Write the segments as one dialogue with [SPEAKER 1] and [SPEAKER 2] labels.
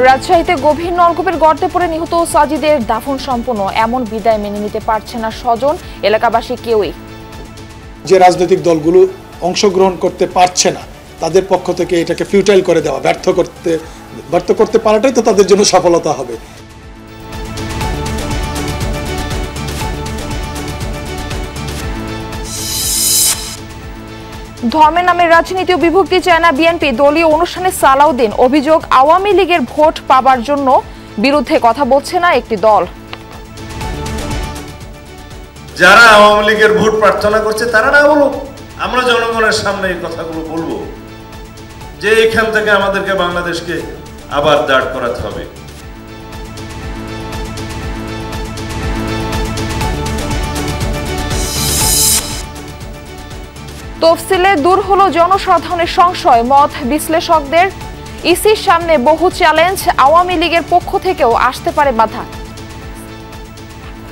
[SPEAKER 1] রাজশাহীতে গভীর নলকূপের গর্তে পড়ে নিহত সাজিদের দাফন সম্পন্ন, এমন বিদায় মেনে নিতে পারছে না স্বজন, এলাকাবাসী কেউই।
[SPEAKER 2] যে রাজনৈতিক দলগুলো অংশগ্রহণ করতে পারছে না তাদের পক্ষ থেকে এটাকে ফিউটাইল করে দেওয়া, ব্যর্থ করতে পারাটাই তো তাদের জন্য সফলতা হবে।
[SPEAKER 1] ধর্মের নামে রাজনীতি ও বিভক্তি চায় না বিএনপি, দলীয় অনুষ্ঠানে সালাউদ্দিন। অভিযোগ, আওয়ামী লীগের ভোট পাবার জন্য বিরুদ্ধে কথা বলছে না একটি দল।
[SPEAKER 3] যারা আওয়ামী লীগের ভোট প্রার্থনা করছে তারা না বলুক, আমরা জনগণের সামনে এই কথাগুলো বলবো যে এখান থেকে আমাদেরকে বাংলাদেশকে আবার দাঁড় করাতে হবে।
[SPEAKER 1] তফসিলে দূর হলো জনসাধারণের সংশয়, মত বিশ্লেষকদের। ইসির সামনে বহু চ্যালেঞ্জ, আওয়ামী লীগের পক্ষ থেকেও আসতে পারে বাধা।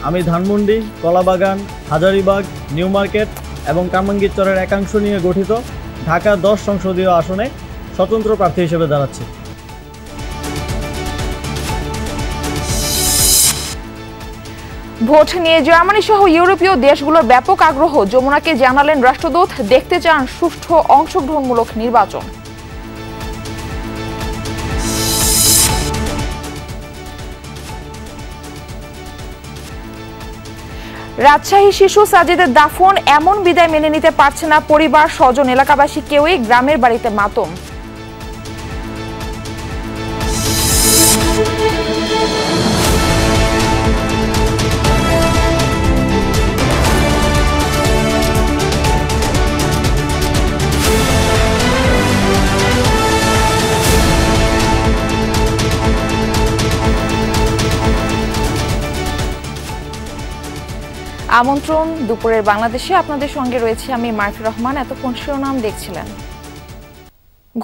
[SPEAKER 4] আমি ধানমন্ডি, কলাবাগান, হাজারীবাগ, নিউ মার্কেট এবং কামাঙ্গীরচরের একাংশ নিয়ে গঠিত ঢাকা 10 সংসদীয় আসনে স্বতন্ত্র প্রার্থী হিসেবে দাঁড়াচ্ছি।
[SPEAKER 1] ভোট নিয়ে জার্মানি সহ ইউরোপীয় দেশগুলোর ব্যাপক আগ্রহ, যমুনাকে জানালেন রাষ্ট্রদূত, দেখতে চান সুষ্ঠু অংশগ্রহণমূলক নির্বাচন। রাজশাহী শিশু সাজিদের দাফন, এমন বিদায় মেনে নিতে পারছে না পরিবার, স্বজন, এলাকাবাসী কেউই। গ্রামের বাড়িতে মাতম। আমন্ত্রণ দুপুরের বাংলাদেশে, আপনাদের সঙ্গে রয়েছে আমি মাইফুর রহমান। এতক্ষণ শিরোনাম দেখছিলেন।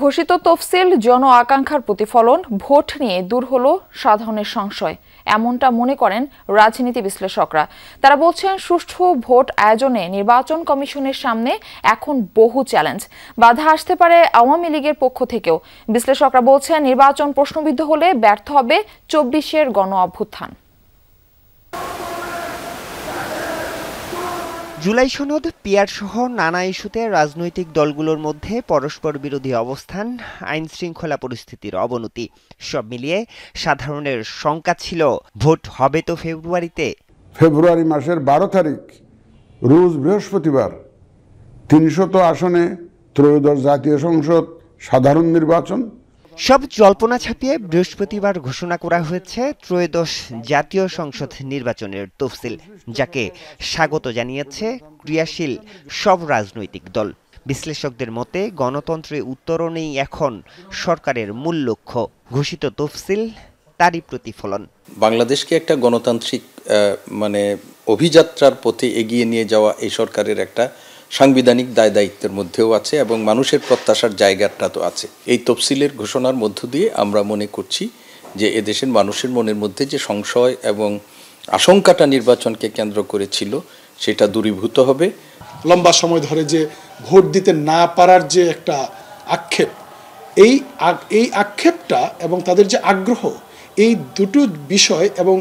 [SPEAKER 1] ঘোষিত তফসিল জন আকাঙ্ক্ষার প্রতিফলন, ভোট নিয়ে দূর হলো সাধারণের সংশয়, এমনটা মনে করেন রাজনীতি বিশ্লেষকরা। তারা বলছেন, সুষ্ঠু ভোট আয়োজনে নির্বাচন কমিশনের সামনে এখন বহু চ্যালেঞ্জ, বাধা আসতে পারে আওয়ামী লীগের পক্ষ থেকেও। বিশ্লেষকরা বলছেন, নির্বাচন প্রশ্নবিদ্ধ হলে ব্যর্থ হবে 24-এর গণ অভ্যুত্থান।
[SPEAKER 5] জুলাই সনদ, পিয়ার সহ নানা ইস্যুতে রাজনৈতিক দলগুলোর মধ্যে পরস্পর বিরোধী অবস্থান, আইন শৃঙ্খলা পরিস্থিতির অবনতি, সব মিলিয়ে সাধারণের শঙ্কা ছিল ভোট হবে তো ফেব্রুয়ারিতে।
[SPEAKER 6] ফেব্রুয়ারি মাসের 12 তারিখ রোজ বৃহস্পতিবার 300 আসনে ত্রয়োদশ জাতীয় সংসদ সাধারণ নির্বাচন।
[SPEAKER 5] সব জল্পনা ছাপিয়ে বৃহস্পতিবার ঘোষণা করা হয়েছে ত্রয়োদশ জাতীয় সংসদ নির্বাচনের তফসিল, যাকে স্বাগত জানিয়েছে ক্রিয়াশীল সব রাজনৈতিক দল। বিশ্লেষকদের মতে গণতন্ত্রে উত্তরণেই এখন সরকারের মূল লক্ষ্য। ঘোষিত তফসিল তারই প্রতিফলন।
[SPEAKER 7] বাংলাদেশকে একটা গণতান্ত্রিক অভিযাত্রার পথে এগিয়ে নিয়ে যাওয়া এই সরকারের একটা সাংবিধানিক দায় দায়িত্বের মধ্যেও আছে এবং মানুষের প্রত্যাশার জায়গাটা তো আছে। এই তফসিলের ঘোষণার মধ্য দিয়ে আমরা মনে করছি যে এদেশের মানুষের মনের মধ্যে যে সংশয় এবং আশঙ্কাটা নির্বাচনকে কেন্দ্র করেছিল সেটা দূরীভূত হবে।
[SPEAKER 2] লম্বা সময় ধরে যে ভোট দিতে না পারার যে একটা আক্ষেপ, এই আক্ষেপটা এবং তাদের যে আগ্রহ, এই দুটো বিষয় এবং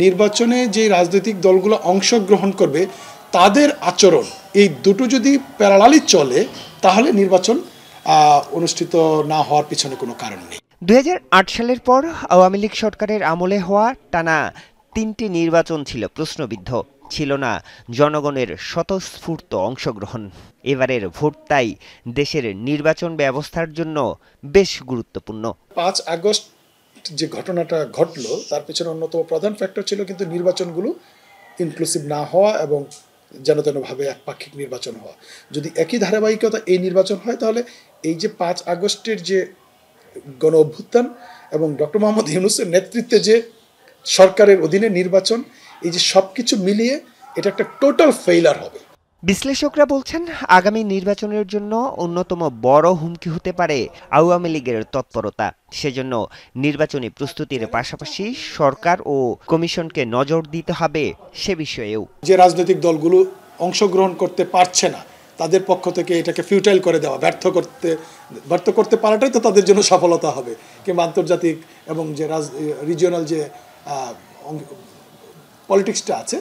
[SPEAKER 2] নির্বাচনে যে রাজনৈতিক দলগুলো অংশগ্রহণ করবে তাদের আচরণ, এই দুটো যদি প্যারালালি চলে তাহলে নির্বাচন অনুষ্ঠিত না হওয়ার পিছনে কোনো কারণ নেই।
[SPEAKER 5] 2008 সালের পর আওয়ামী লীগ সরকারের আমলে হওয়া টানা 3টি নির্বাচন ছিল প্রশ্নবিদ্ধ, ছিল না জনগণের স্বতঃস্ফূর্ত অংশগ্রহণ। এবারের ভোট তাই দেশের নির্বাচন ব্যবস্থার জন্য বেশ গুরুত্বপূর্ণ।
[SPEAKER 2] 5 আগস্ট যে ঘটনাটা ঘটলো তার পিছনে অন্যতম প্রধান ফ্যাক্টর ছিল কিন্তু নির্বাচনগুলো ইনক্লুসিভ না হওয়া এবং যেন তেনভাবে একপাক্ষিক নির্বাচন হওয়া। যদি একই ধারাবাহিকতা এই নির্বাচন হয় তাহলে এই যে 5 আগস্টের যে গণ অভ্যুত্থান এবং ডক্টর মোহাম্মদ ইউনূসের নেতৃত্বে যে সরকারের অধীনে নির্বাচন, এই যে সবকিছু মিলিয়ে এটা একটা টোটাল ফেইলার হবে।
[SPEAKER 5] বিশ্লেষকরা বলছেন, আগামী নির্বাচনের জন্য অন্যতম বড় হুমকি হতে পারে আওয়ামী লীগের তৎপরতা। সেজন্য নির্বাচনী প্রস্তুতির পাশাপাশি সরকার ও কমিশনকে নজর দিতে হবে সে বিষয়েও।
[SPEAKER 2] যে রাজনৈতিক দলগুলো অংশগ্রহণ করতে পারছে না তাদের পক্ষ থেকে এটাকে ফিউটাইল করে দেওয়া, ব্যর্থ করতে পারাটাই তো তাদের জন্য সফলতা হবে। কিংবা আন্তর্জাতিক এবং যে রিজিওনাল যে পলিটিক্সটা আছে,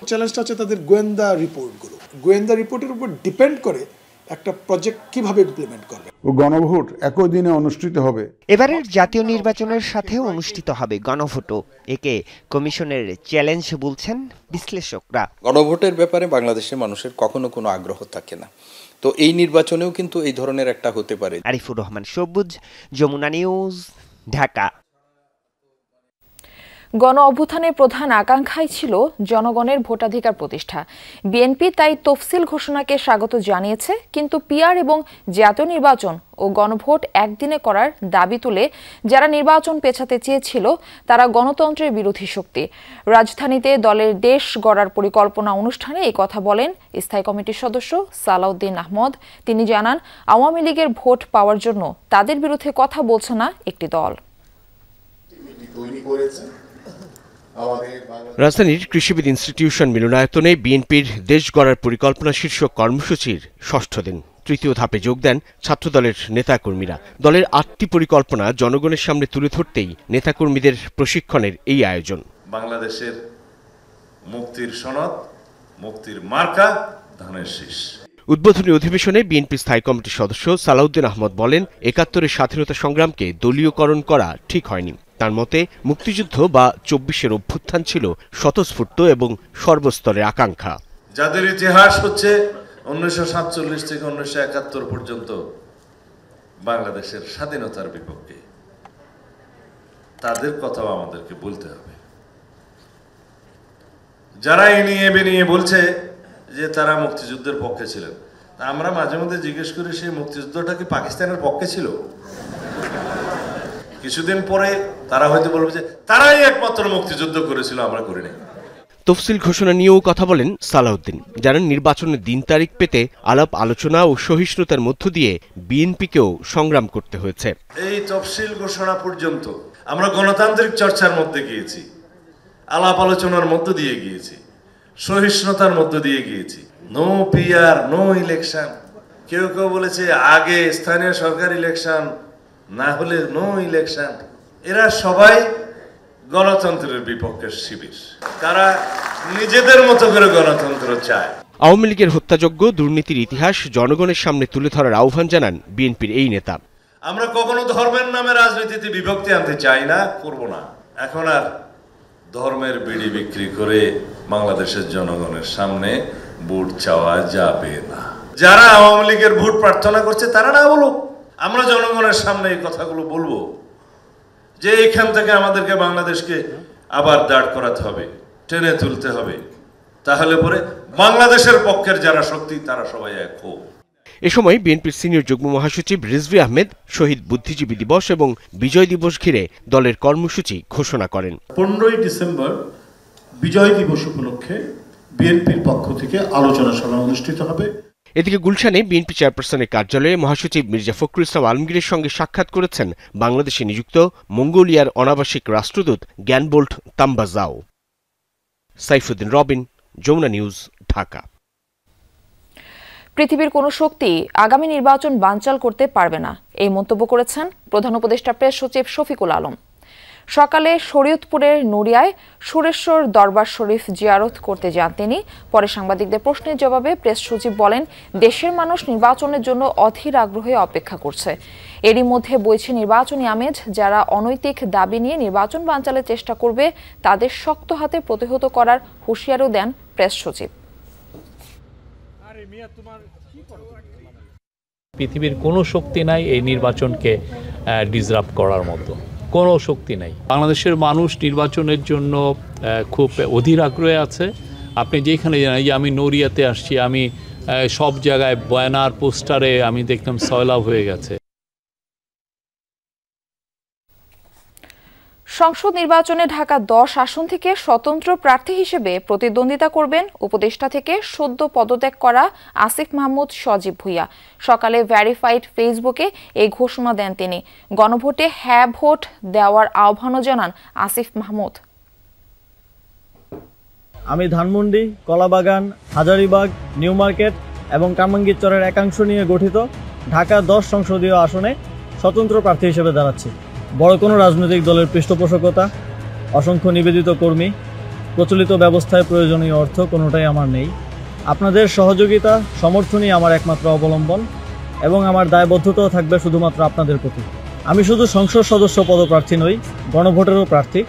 [SPEAKER 2] চ্যালেঞ্জটা হচ্ছে তাদের গোয়েন্দা রিপোর্টগুলো। গোয়েন্দা রিপোর্টের উপর ডিপেন্ড করে একটা প্রজেক্ট কিভাবে ইমপ্লিমেন্ট করবে।
[SPEAKER 6] গণভোট একই দিনে অনুষ্ঠিত হবে।
[SPEAKER 5] এবারের জাতীয় নির্বাচনের সাথে অনুষ্ঠিত হবে গণভোটও। একে কমিশনের চ্যালেঞ্জ বলছেন বিশ্লেষকরা।
[SPEAKER 7] গণভোটের ব্যাপারে বাংলাদেশের মানুষের কখনো কোনো আগ্রহ থাকে না, তো এই নির্বাচনেও কিন্তু এই ধরনের একটা হতে পারে।
[SPEAKER 5] আরিফুর রহমান সবুজ, যমুনা নিউজ, ঢাকা।
[SPEAKER 1] গণ অভ্যুত্থানের প্রধান আকাঙ্ক্ষাই ছিল জনগণের ভোটাধিকার প্রতিষ্ঠা। বিএনপি তাই তফসিল ঘোষণাকে স্বাগত জানিয়েছে, কিন্তু পিআর এবং জাতীয় নির্বাচন ও গণভোট একদিনে করার দাবি তুলে যারা নির্বাচন পেছাতে চেয়েছিল তারা গণতন্ত্রের বিরোধী শক্তি। রাজধানীতে দলের দেশ গড়ার পরিকল্পনা অনুষ্ঠানে এই কথা বলেন স্থায়ী কমিটির সদস্য সালাউদ্দিন আহমদ। তিনি জানান, আওয়ামী লীগের ভোট পাওয়ার জন্য তাদের বিরুদ্ধে কথা বলছে না একটি দল।
[SPEAKER 8] রাজধানীর কৃষিবিদ ইনস্টিটিউশন মিলনায়তনে বিএনপির দেশ গড়ার পরিকল্পনা শীর্ষক কর্মসূচির ষষ্ঠ দিন। তৃতীয় ধাপে যোগ দেন ছাত্রদলের নেতাকর্মীরা। দলের ৮টি পরিকল্পনা জনগণের সামনে তুলে ধরতেই নেতাকর্মীদের প্রশিক্ষণের এই আয়োজন।
[SPEAKER 3] বাংলাদেশের মুক্তির সনদ, মুক্তির মার্কা, ধানের শীষ।
[SPEAKER 8] উদ্বোধনী অধিবেশনে বিএনপি স্থায়ী কমিটির সদস্য সালাউদ্দিন আহমদ বলেন, ৭১-এর স্বাধীনতা সংগ্রামকে দলীয়করণ করা ঠিক হয়নি। তার মতে মুক্তিযুদ্ধ বা ২৪-এর অভ্যুত্থান ছিল স্বতঃস্ফূর্ত এবং সর্বস্তরের আকাঙ্ক্ষা।
[SPEAKER 3] যাদের ইতিহাস হচ্ছে ১৯৪৭ থেকে ১৯৭১ পর্যন্ত বাংলাদেশের স্বাধীনতার বিপক্ষে, তাদের কথাও আমাদেরকে বলতে হবে। যারা এ নিয়ে বলছে যে তারা মুক্তিযুদ্ধের পক্ষে ছিলেন, আমরা মাঝে মধ্যে জিজ্ঞেস করি, সেই মুক্তিযুদ্ধটা কি পাকিস্তানের পক্ষে ছিল? কিছুদিন পরে তারা হয়তো বলবে যে তারাই একমাত্র মুক্তিযুদ্ধ করেছিল, আমরা করিনি।
[SPEAKER 8] তফসিল ঘোষণা নিয়েও কথা বলেন সালাউদ্দিন, যারা নির্বাচনের দিন তারিখ পেতে আলাপ আলোচনা ও সহিষ্ণুতার মধ্য দিয়ে বিএনপিকেও সংগ্রাম করতে হয়েছে।
[SPEAKER 3] এই তফসিল ঘোষণা পর্যন্ত আমরা গণতান্ত্রিক চর্চার মধ্যে গিয়েছি, আলাপ আলোচনার মধ্য দিয়ে গিয়েছি, সহিষ্ণুতার মধ্য দিয়ে গিয়েছি। No PR, no election. কেউ কেউ বলেছে আগে স্থানীয় সরকার ইলেকশন, না হলে নো ইলেকশন। এরা সবাই গণতন্ত্রের বিপক্ষের শিবির। তারা নিজেদের মতো করে গণতন্ত্র চায়।
[SPEAKER 8] আওয়ামী লীগের হত্যাযজ্ঞ, দুর্নীতির ইতিহাস জনগণের সামনে তুলে ধরার আহ্বান জানান বিএনপির এই নেতা।
[SPEAKER 3] আমরা কখনো ধর্মের নামে রাজনীতিতে বিভক্তি আনতে চাই না, করব না। এখন আর ধর্মের বিড়ি বিক্রি করে বাংলাদেশের জনগণের সামনে ভোট চাওয়া যাবে না। যারা আওয়ামী লীগের ভোট প্রার্থনা করছে তারা না বলুক, আমরা জনগণের সামনে এই কথাগুলো বলবো যে এখান থেকে আমাদেরকে বাংলাদেশকে আবার দাঁড় করাতে হবে, টেনে তুলতে হবে। তাহলে পরে বাংলাদেশের পক্ষের যারা শক্তি তারা সবাই এক হোক।
[SPEAKER 8] এ সময় বিএনপির সিনিয়র যুগ্ম মহাসচিব রিজভী আহমেদ শহীদ বুদ্ধিজীবী দিবস এবং বিজয় দিবস ঘিরে দলের কর্মসূচি ঘোষণা করেন।
[SPEAKER 9] 15ই ডিসেম্বর বিজয় দিবস উপলক্ষে বিএনপির পক্ষ থেকে আলোচনা সভা অনুষ্ঠিত হবে।
[SPEAKER 8] এদিকে গুলশানে বিএনপি চেয়ারপারসনের কার্যালয়ে মহাসচিব মির্জা ফখরুল ইসলাম আলমগীরের সঙ্গে সাক্ষাৎ করেছেন বাংলাদেশে নিযুক্ত মঙ্গোলিয়ার অনাবাসিক রাষ্ট্রদূত জ্ঞানবোল্ট তাম্বাজাও। সাইফুদ্দিন রবিন, যমুনা নিউজ, ঢাকা।
[SPEAKER 1] পৃথিবীর কোনো শক্তি আগামী নির্বাচন বানচাল করতে পারবে না, এই মন্তব্য করেছেন প্রধান উপদেষ্টা প্রেস সচিব শফিকুল আলম। সকালে শরীয়তপুরের নুরিয়ায় সুরেশ্বর দরবার শরীফ জিয়ারত করতে যান তিনি। পরে সাংবাদিকদের প্রশ্নের জবাবে প্রেস সচিব বলেন, দেশের মানুষ নির্বাচনের জন্য অধীর আগ্রহে অপেক্ষা করছে। এরই মধ্যে বইছে নির্বাচনী আমেজ। যারা অনৈতিক দাবি নিয়ে নির্বাচন বানচালের চেষ্টা করবে তাদের শক্ত হাতে প্রতিহত করার হুঁশিয়ারও দেন প্রেস সচিব।
[SPEAKER 10] পৃথিবীর কোনো শক্তি নাই এই নির্বাচনকে ডিসরাপ্ট করার মতো, কোনো শক্তি নাই। বাংলাদেশের মানুষ নির্বাচনের জন্য খুব অধীর আগ্রহে আছে। আপনি যেখানে জানেন, যে আমি নড়িয়াতে আসছি, আমি সব জায়গায় ব্যানার পোস্টারে আমি দেখলাম সয়লাভ হয়ে গেছে।
[SPEAKER 1] সংসদ নির্বাচনে ঢাকা 10 আসন থেকে স্বতন্ত্র প্রার্থী হিসেবে প্রতিদ্বন্দ্বিতা করবেন উপদেষ্টা থেকে সদ্য পদত্যাগ করা আসিফ মাহমুদ সজীব ভুঁইয়া। সকালে ভেরিফাইড ফেসবুকে এই ঘোষণা দেন তিনি। গণভোটে হ্যাঁ ভোট দেওয়ার আহ্বানও জানান আসিফ মাহমুদ।
[SPEAKER 4] আমি ধানমন্ডি, কলাবাগান, হাজারীবাগ, নিউ মার্কেট এবং কামাঙ্গীরচরের একাংশ নিয়ে গঠিত ঢাকা 10 সংসদীয় আসনে স্বতন্ত্র প্রার্থী হিসেবে দাঁড়াচ্ছি। বড় কোনো রাজনৈতিক দলের পৃষ্ঠপোষকতা, অসংখ্য নিবেদিত কর্মী, প্রচলিত ব্যবস্থায় প্রয়োজনীয় অর্থ কোনোটাই আমার নেই। আপনাদের সহযোগিতা, সমর্থনই আমার একমাত্র অবলম্বন এবং আমার দায়বদ্ধতাও থাকবে শুধুমাত্র আপনাদের প্রতি। আমি শুধু সংসদ সদস্য পদপ্রার্থী নই, গণভোটেরও প্রার্থী।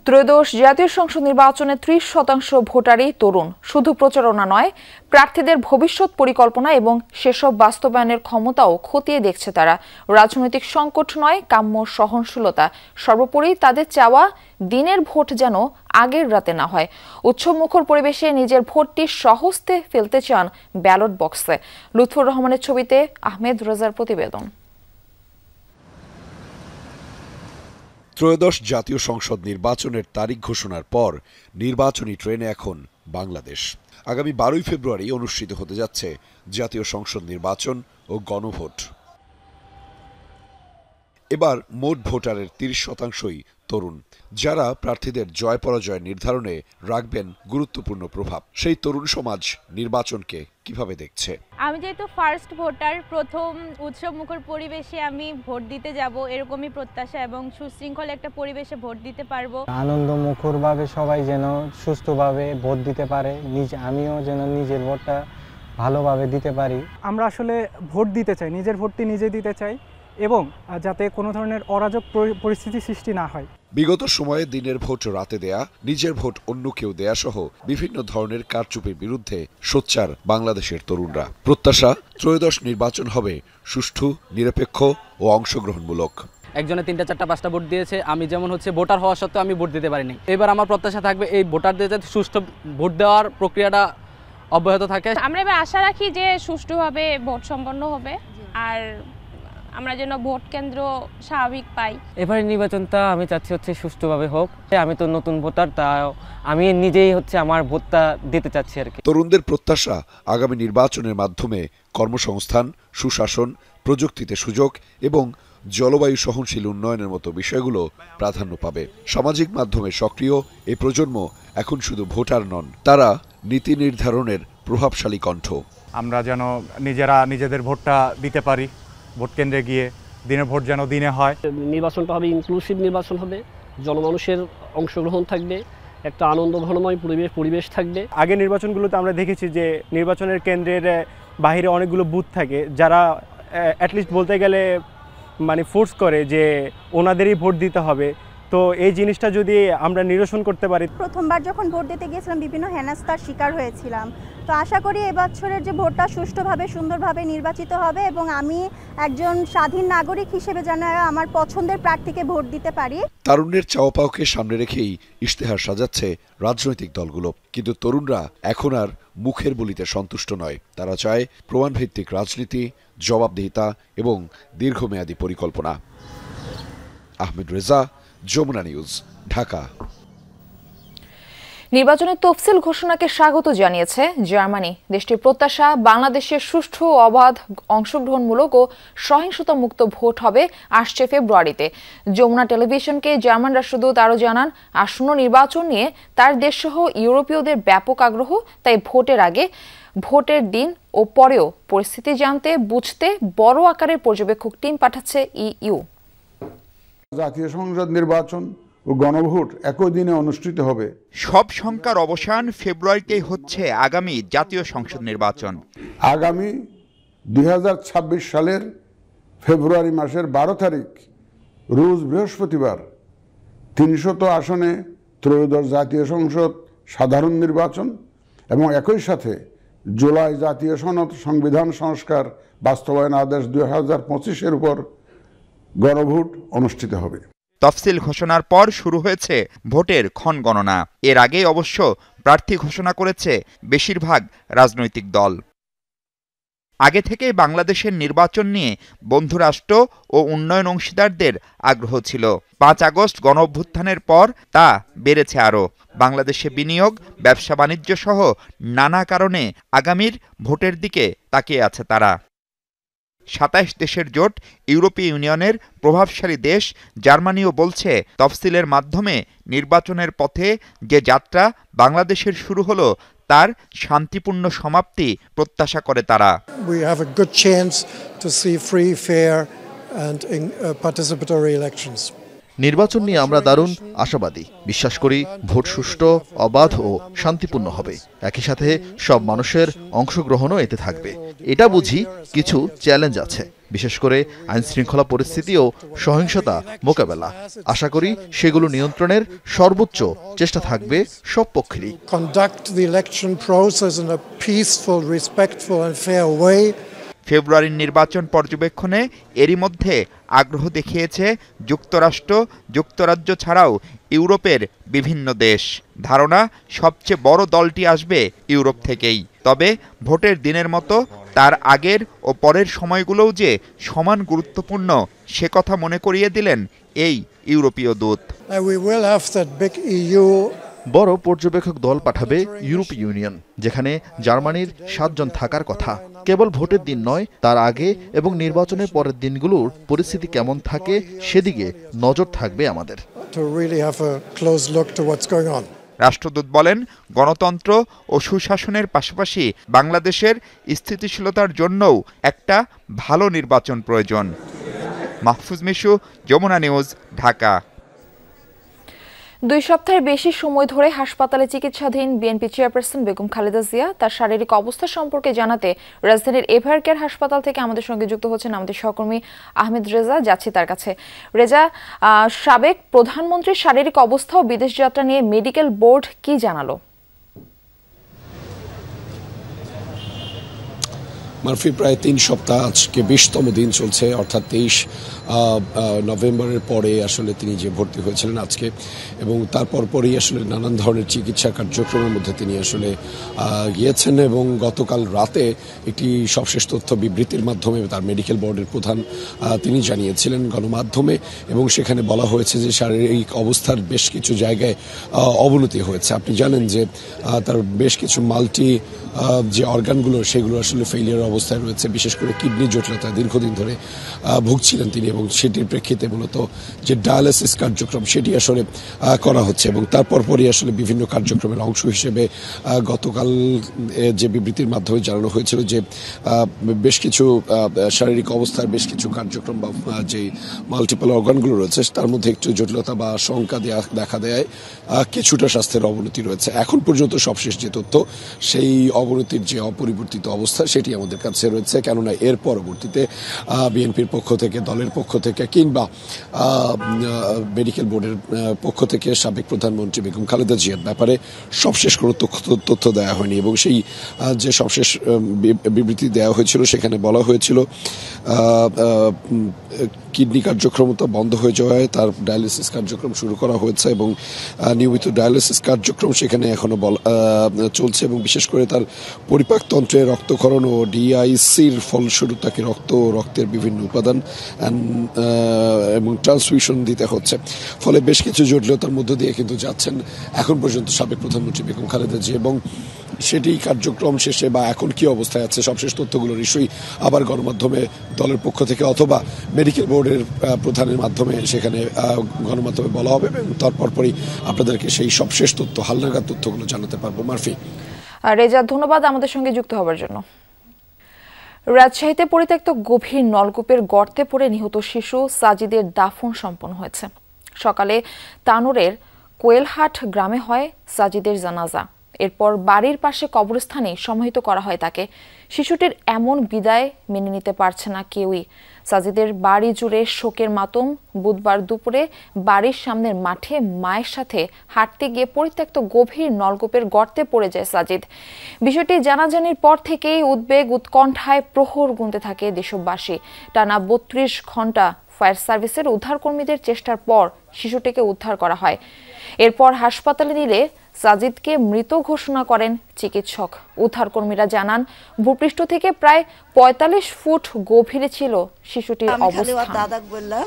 [SPEAKER 1] ত্রয়োদশ জাতীয় সংসদ নির্বাচনে 30% ভোটারই তরুণ। শুধু প্রচারণা নয়, প্রার্থীদের ভবিষ্যৎ পরিকল্পনা এবং সেসব বাস্তবায়নের ক্ষমতাও খতিয়ে দেখছে তারা। রাজনৈতিক সংকট নয়, কাম্য সহনশীলতা। সর্বোপরি তাদের চাওয়া দিনের ভোট যেন আগের রাতে না হয়। উৎসবমুখর পরিবেশে নিজের ভোটটি সহজে ফেলতে চান ব্যালট বক্সে। লুৎফুর রহমানের ছবিতে আহমেদ রেজার প্রতিবেদন।
[SPEAKER 11] ত্রয়োদশ জাতীয় সংসদ নির্বাচনের তারিখ ঘোষণার পর নির্বাচনী ট্রেনে এখন বাংলাদেশ। আগামী 12 ফেব্রুয়ারি অনুষ্ঠিত হতে যাচ্ছে জাতীয় সংসদ নির্বাচন ও গণভোট। এবার মোট ভোটারের 30%ই তরুণ, যারা প্রার্থীদের জয় পরাজয় নির্ধারণে রাখবেন গুরুত্বপূর্ণ প্রভাব। সেই তরুণ সমাজ নির্বাচনকে কিভাবে দেখছে?
[SPEAKER 12] আমি যেহেতু ফার্স্ট ভোটার, প্রথম উৎসবমুখর পরিবেশে আমি ভোট দিতে যাব এরকমই প্রত্যাশা এবং সুশৃঙ্খল একটা পরিবেশে ভোট দিতে পারবো।
[SPEAKER 13] আনন্দমুখরভাবে সবাই যেন সুস্থভাবে ভোট দিতে পারে, আমিও যেন নিজের ভোটটা ভালোভাবে দিতে পারি।
[SPEAKER 14] আমরা আসলে ভোট দিতে চাই, নিজের ভোটটি নিজে দিতে চাই এবং যাতে কোনো ধরনের অরাজক পরিস্থিতি সৃষ্টি না হয়।
[SPEAKER 11] বিগত সময়ে দিনের ভোট রাতে দেয়া, নিজের ভোট অন্য কেউ দেয়া সহ বিভিন্ন ধরনের কারচুপির বিরুদ্ধে সোচ্চার বাংলাদেশের তরুণরা। প্রত্যাশা, ত্রয়োদশ নির্বাচন হবে সুষ্ঠু, নিরপেক্ষ ও অংশগ্রহণমূলক।
[SPEAKER 15] একজনে 3টা 4টা 5টা ভোট দিয়েছে, আমি যেমন ভোটার হওয়া সত্ত্বেও আমি ভোট দিতে পারিনি। এবার আমার প্রত্যাশা থাকবে এই ভোটারদের যাতে সুষ্ঠু ভোট দেওয়ার প্রক্রিয়াটা অব্যাহত থাকে।
[SPEAKER 12] আমরা এবার আশা রাখি যে সুষ্ঠুভাবে ভোট সম্পন্ন হবে আর আমরা যেন ভোট কেন্দ্র স্বাভাবিক পাই।
[SPEAKER 16] এবারে নির্বাচনটা আমি চাচ্ছি সুষ্ঠুভাবে হোক। আমি তো নতুন ভোটার, তা আমি নিজেই আমার ভোটটা দিতে চাচ্ছি আর কি।
[SPEAKER 11] তরুণদের প্রত্যাশা, আগামী নির্বাচনের মাধ্যমে কর্মসংস্থান, সুশাসন, প্রযুক্তিতে সুযোগ এবং জলবায়ু সহনশীল উন্নয়নের মতো বিষয়গুলো প্রাধান্য পাবে। সামাজিক মাধ্যমে সক্রিয় এই প্রজন্ম এখন শুধু ভোটার নন, তারা নীতি নির্ধারণের প্রভাবশালী কণ্ঠ।
[SPEAKER 17] আমরা যেন নিজেরা নিজেদের ভোটটা দিতে পারি, ভোট কেন্দ্রে গিয়ে দিনের ভোট যেন দিনে হয়।
[SPEAKER 18] নির্বাচনটা হবে ইনক্লুসিভ নির্বাচন হবে, জনমানুষের অংশগ্রহণ থাকবে, একটা আনন্দ ঘনময় পরিবেশ থাকবে।
[SPEAKER 19] আগে নির্বাচনগুলোতে আমরা দেখেছি যে নির্বাচনের কেন্দ্রের বাইরে অনেকগুলো বুথ থাকে, যারা অ্যাটলিস্ট বলতে গেলে ফোর্স করে যে ওনাদেরই ভোট দিতে হবে। তো এই জিনিসটা যদি আমরা নিরসন করতে পারি।
[SPEAKER 20] প্রথমবার যখন ভোট দিতে গিয়েছিলাম বিভিন্ন হেনস্থার শিকার হয়েছিলাম। তো আশা করি এবছরের যে ভোটটা সুষ্ঠুভাবে সুন্দরভাবে নির্বাচিত হবে এবং আমি একজন স্বাধীন নাগরিক হিসেবে যেন আমার পছন্দের প্রার্থীকে ভোট দিতে পারি।
[SPEAKER 11] তারুণ্যের চাওয়া পাওয়াকে সামনে রেখেই ইশতেহার সাজাচ্ছে রাজনৈতিক দলগুলো। কিন্তু তরুণরা এখন আর মুখের বলিতে সন্তুষ্ট নয়, তারা চায় প্রমাণভিত্তিক রাজনীতি, জবাবদিহিতা এবং দীর্ঘমেয়াদী পরিকল্পনা। আহমেদ রেজা, যমুনা নিউজ, ঢাকা।
[SPEAKER 1] নির্বাচনের তফসিল ঘোষণাকে স্বাগত জানিয়েছে জার্মানি। দেশটির প্রত্যাশা, বাংলাদেশের সুষ্ঠু, অবাধ, অংশগ্রহণমূলক ও সহিংসতা মুক্ত ভোট হবে আসছে ফেব্রুয়ারিতে। যমুনা টেলিভিশনকে জার্মান রাষ্ট্রদূত আরও জানান, আসন্ন নির্বাচন নিয়ে তার দেশসহ ইউরোপীয়দের ব্যাপক আগ্রহ। তাই ভোটের আগে, ভোটের দিন ও পরেও পরিস্থিতি জানতে বুঝতে বড় আকারের পর্যবেক্ষক টিম পাঠাচ্ছে ইইউ।
[SPEAKER 6] জাতীয় সংসদ নির্বাচন ও গণভোট একই দিনে অনুষ্ঠিত হবে।
[SPEAKER 21] সব শঙ্কার অবসান, ফেব্রুয়ারিতেই হচ্ছে আগামী জাতীয় সংসদ নির্বাচন।
[SPEAKER 6] আগামী 2026 সালের ফেব্রুয়ারি মাসের 12 তারিখ রোজ বৃহস্পতিবার 300 আসনে ত্রয়োদশ জাতীয় সংসদ সাধারণ নির্বাচন এবং একই সাথে জুলাই জাতীয় সনদ সংবিধান সংস্কার বাস্তবায়ন আদেশ 2025-এর উপর গণভোট অনুষ্ঠিত হবে।
[SPEAKER 21] তফসিল ঘোষণার পর শুরু হয়েছে ভোটের ক্ষণ গণনা। এর আগে অবশ্য প্রার্থী ঘোষণা করেছে বেশিরভাগ রাজনৈতিক দল। আগে থেকেই বাংলাদেশের নির্বাচন নিয়ে বন্ধুরাষ্ট্র ও উন্নয়ন অংশীদারদের আগ্রহ ছিল। 5 আগস্ট গণঅভ্যুত্থানের পর তা বেড়েছে আরও। বাংলাদেশে বিনিয়োগ, ব্যবসা বাণিজ্য সহ নানা কারণে আগামীর ভোটের দিকে তাকিয়ে আছে তারা। 27 দেশের জোট ইউরোপীয় ইউনিয়নের প্রভাবশালী দেশ জার্মানিও বলছে, তফসিলের মাধ্যমে নির্বাচনের পথে যে যাত্রা বাংলাদেশের শুরু হলো তার শান্তিপূর্ণ সমাপ্তি প্রত্যাশা করে তারা।
[SPEAKER 2] We have a good chance to see free, fair and participatory elections.
[SPEAKER 22] নির্বাচন নিয়ে আমরা দারুণ আশাবাদী। বিশ্বাস করি ভোট সুষ্ঠু, অবাধ ও শান্তিপূর্ণ হবে। একই সাথে সব মানুষের অংশগ্রহণও এতে থাকবে। এটা বুঝি কিছু চ্যালেঞ্জ আছে, বিশেষ করে আইনশৃঙ্খলা পরিস্থিতি ও সহিংসতা মোকাবেলা। আশা করি সেগুলো নিয়ন্ত্রণের সর্বোচ্চ চেষ্টা থাকবে সব পক্ষেরই।
[SPEAKER 2] Conduct the election process in a peaceful, respectful and fair way.
[SPEAKER 21] ফেব্রুয়ারির নির্বাচন পর্যবেক্ষণে এরই মধ্যে আগ্রহ দেখিয়েছে যুক্তরাষ্ট্র, যুক্তরাজ্য ছাড়াও ইউরোপের বিভিন্ন দেশ। ধারণা সবচেয়ে বড় দলটি আসবে ইউরোপ থেকেই। তবে ভোটের দিনের মতো তার আগের ও পরের সময়গুলোও যে সমান গুরুত্বপূর্ণ সে কথা মনে করিয়ে দিলেন এই ইউরোপীয় দূত।
[SPEAKER 22] বড় পর্যবেক্ষক দল পাঠাবে ইউরোপীয় ইউনিয়ন, যেখানে জার্মানির 7 জন থাকার কথা। কেবল ভোটের দিন নয়, তার আগে এবং নির্বাচনের পরের দিনগুলোর পরিস্থিতি কেমন থাকে সেদিকে নজর থাকবে আমাদের।
[SPEAKER 21] রাষ্ট্রদূত বলেন, গণতন্ত্র ও সুশাসনের পাশাপাশি বাংলাদেশের স্থিতিশীলতার জন্যও একটা ভালো নির্বাচন প্রয়োজন। মাহফুজ মিশু, যমুনা নিউজ, ঢাকা।
[SPEAKER 1] 2 সপ্তাহের বেশি সময় ধরে হাসপাতালে চিকিৎসাধীন বিএনপি চেয়ারপারসন বেগম খালেদা জিয়া তার শারীরিক অবস্থা সম্পর্কে জানাতে রাজধানীর এভার কেয়ার হাসপাতাল থেকে আমাদের সঙ্গে যুক্ত হচ্ছেন আমাদের সহকর্মী আহমেদ রেজা। যাচ্ছি তার কাছে। রেজা, সাবেক প্রধানমন্ত্রীর শারীরিক অবস্থা ও বিদেশ যাত্রা নিয়ে মেডিকেল বোর্ড কি জানালো?
[SPEAKER 23] মারফি, প্রায় 3 সপ্তাহ, আজকে 20তম দিন চলছে, অর্থাৎ 23 নভেম্বরের পরে আসলে তিনি যে ভর্তি হয়েছিলেন আজকে, এবং তারপর পরেই আসলে নানান ধরনের চিকিৎসা কার্যক্রমের মধ্যে তিনি আসলে গিয়েছেন। এবং গতকাল রাতে একটি সবশেষ তথ্য বিবৃতির মাধ্যমে তার মেডিকেল বোর্ডের প্রধান তিনি জানিয়েছিলেন গণমাধ্যমে, এবং সেখানে বলা হয়েছে যে শারীরিক অবস্থার বেশ কিছু জায়গায় অবনতি হয়েছে। আপনি জানেন যে তার বেশ কিছু মাল্টি যে অর্গানগুলো সেগুলো আসলে ফেইলিয়ার অবস্থায় রয়েছে, বিশেষ করে কিডনি জটিলতা দীর্ঘদিন ধরে ভুগছিলেন তিনি, এবং সেটির প্রেক্ষিতে মূলত যে ডায়ালিসিস কার্যক্রম সেটি আসলে করা হচ্ছে। এবং তারপর পরই আসলে বিভিন্ন কার্যক্রমের অংশ হিসেবে গতকাল যে বিবৃতির মাধ্যমে জানানো হয়েছিল যে বেশ কিছু শারীরিক অবস্থার বেশ কিছু কার্যক্রম বা যে মাল্টিপল অর্গানগুলো রয়েছে তার মধ্যে একটু জটিলতা বা শঙ্কা দেখা দেয়, কিছুটা স্বাস্থ্যের অবনতি রয়েছে। এখন পর্যন্ত সবশেষ যে তথ্য, সেই অবনতির যে অপরিবর্তিত অবস্থা সেটি আমাদের কাছে রয়েছে। কেননা এর পরবর্তীতে বিএনপির পক্ষ থেকে, দলের পক্ষ থেকে কিংবা মেডিকেল বোর্ডের পক্ষ থেকে সাবেক প্রধানমন্ত্রী বেগম খালেদা জিয়ার ব্যাপারে সবশেষ কোনো তথ্য দেওয়া হয়নি। এবং সেই যে সবশেষ বিবৃতি দেওয়া হয়েছিল সেখানে বলা হয়েছিল কিডনি কার্যক্রম তো বন্ধ হয়ে যাওয়ায় তার ডায়ালিসিস কার্যক্রম শুরু করা হয়েছে, এবং নিয়মিত ডায়ালিসিস কার্যক্রম সেখানে এখনো চলছে, এবং বিশেষ করে তার পরিপাকতন্ত্রে রক্তক্ষরণ ও ডিআইসির ফলস্বরূপ তাকে রক্তের বিভিন্ন উপাদান এবং ট্রান্সফিউশন দিতে হচ্ছে। ফলে বেশ কিছু জটিলতার মধ্য দিয়ে কিন্তু যাচ্ছেন এখন পর্যন্ত সাবেক প্রধানমন্ত্রী বেগম খালেদা জিয়া, এবং সেটি কার্যক্রম শেষে বা এখন কি অবস্থায় আছে সবশেষ তথ্যগুলো নিশ্চয়ই আবার গণমাধ্যমে দলের পক্ষ থেকে অথবা মেডিকেল বোর্ডের প্রধানের মাধ্যমে সেখানে গণমাধ্যমে বলা হবে, এবং তারপর পরই আপনাদেরকে সেই সবশেষ তথ্য, হালনাগাদ তথ্যগুলো জানাতে পারবো। মারফি।
[SPEAKER 1] রেজা, ধন্যবাদ আমাদের সঙ্গে যুক্ত হওয়ার জন্য। রাজশাহীতে পরিত্যক্ত গভীর নলকূপের গর্তে পড়ে নিহত শিশু সাজিদের দাফন সম্পন্ন হয়েছে। সকালে তানোরের কোয়েলহাট গ্রামে হয় সাজিদের জানাজা। এরপর বাড়ির পাশে কবরস্থানে সমাহিত করা হয় তাকে। শিশুটির এমন বিদায় মেনে নিতে পারছে না কেউই। সাজিদের বাড়ি জুড়ে শোকের মাতম। বুধবার দুপুরে বাড়ির সামনের মাঠে মায়ের সাথে হাঁটতে গিয়ে পরিত্যক্ত গভীর নলকূপের গর্তে পড়ে যায় সাজিদ। বিষয়টি জানাজানির পর থেকেই উদ্বেগ উৎকণ্ঠায় প্রহর গুনতে থাকে দেশবাসী। টানা 32 ঘন্টা ফায়ার সার্ভিসের উদ্ধারকর্মীদের চেষ্টার পর শিশুটিকে উদ্ধার করা হয়। এরপর হাসপাতালে নিলে সাজিদকে মৃত ঘোষণা করেন চিকিৎসক। উদ্ধারকর্মীরা জানান, ভূপৃষ্ঠ থেকে প্রায় 45 ফুট গভীরে ছিল শিশুটির অবস্থান।
[SPEAKER 24] দাদাকে বললাম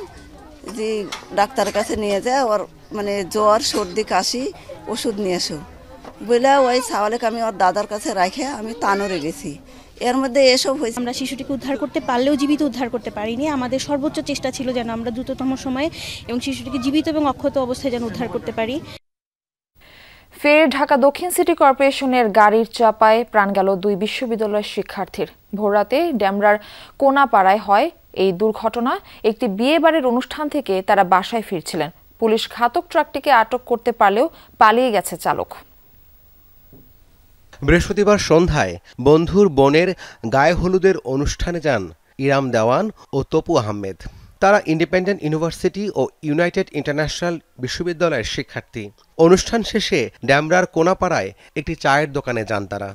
[SPEAKER 24] যে ডাক্তারের কাছে নিয়ে যায়, ওর মানে জ্বর, সর্দি, কাশি, ওষুধ নিয়ে এসো বলে ওই সাওয়ালেকে আমি ওর দাদার কাছে রাখে আমি তানোরে গেছি। এর মধ্যে এসব হয়েছে।
[SPEAKER 25] আমরা শিশুটিকে উদ্ধার করতে পারলেও জীবিত উদ্ধার করতে পারিনি। আমাদের সর্বোচ্চ চেষ্টা ছিল যেন আমরা দ্রুততম সময়ে এবং শিশুটিকে জীবিত এবং অক্ষত অবস্থায় যেন উদ্ধার করতে পারি।
[SPEAKER 1] ফের ঢাকা দক্ষিণ সিটি কর্পোরেশনের গাড়ির চাপায় প্রাণ গেল 2 বিশ্ববিদ্যালয়ের শিক্ষার্থীর। ভোররাতে ডেমরার কোনাপাড়ায় হয় এই দুর্ঘটনা। একটি বিয়েবাড়ির অনুষ্ঠান থেকে তারা বাসায় ফিরছিলেন। পুলিশ ঘাতক ট্রাকটিকে আটক করতে পারলেও পালিয়ে গেছে চালক।
[SPEAKER 3] বৃহস্পতিবার সন্ধ্যায় বন্ধুর বোনের গায়ে হলুদের অনুষ্ঠানে যান ইরাম দেওয়ান ও তপু আহমেদ। তারা ইন্ডিপেন্ডেন্ট ইউনিভার্সিটি ও ইউনাইটেড ইন্টারন্যাশনাল বিশ্ববিদ্যালয়ের শিক্ষার্থী। অনুষ্ঠান শেষে ডেমরার কোনাপাড়ায় একটি চায়ের দোকানে যান তারা।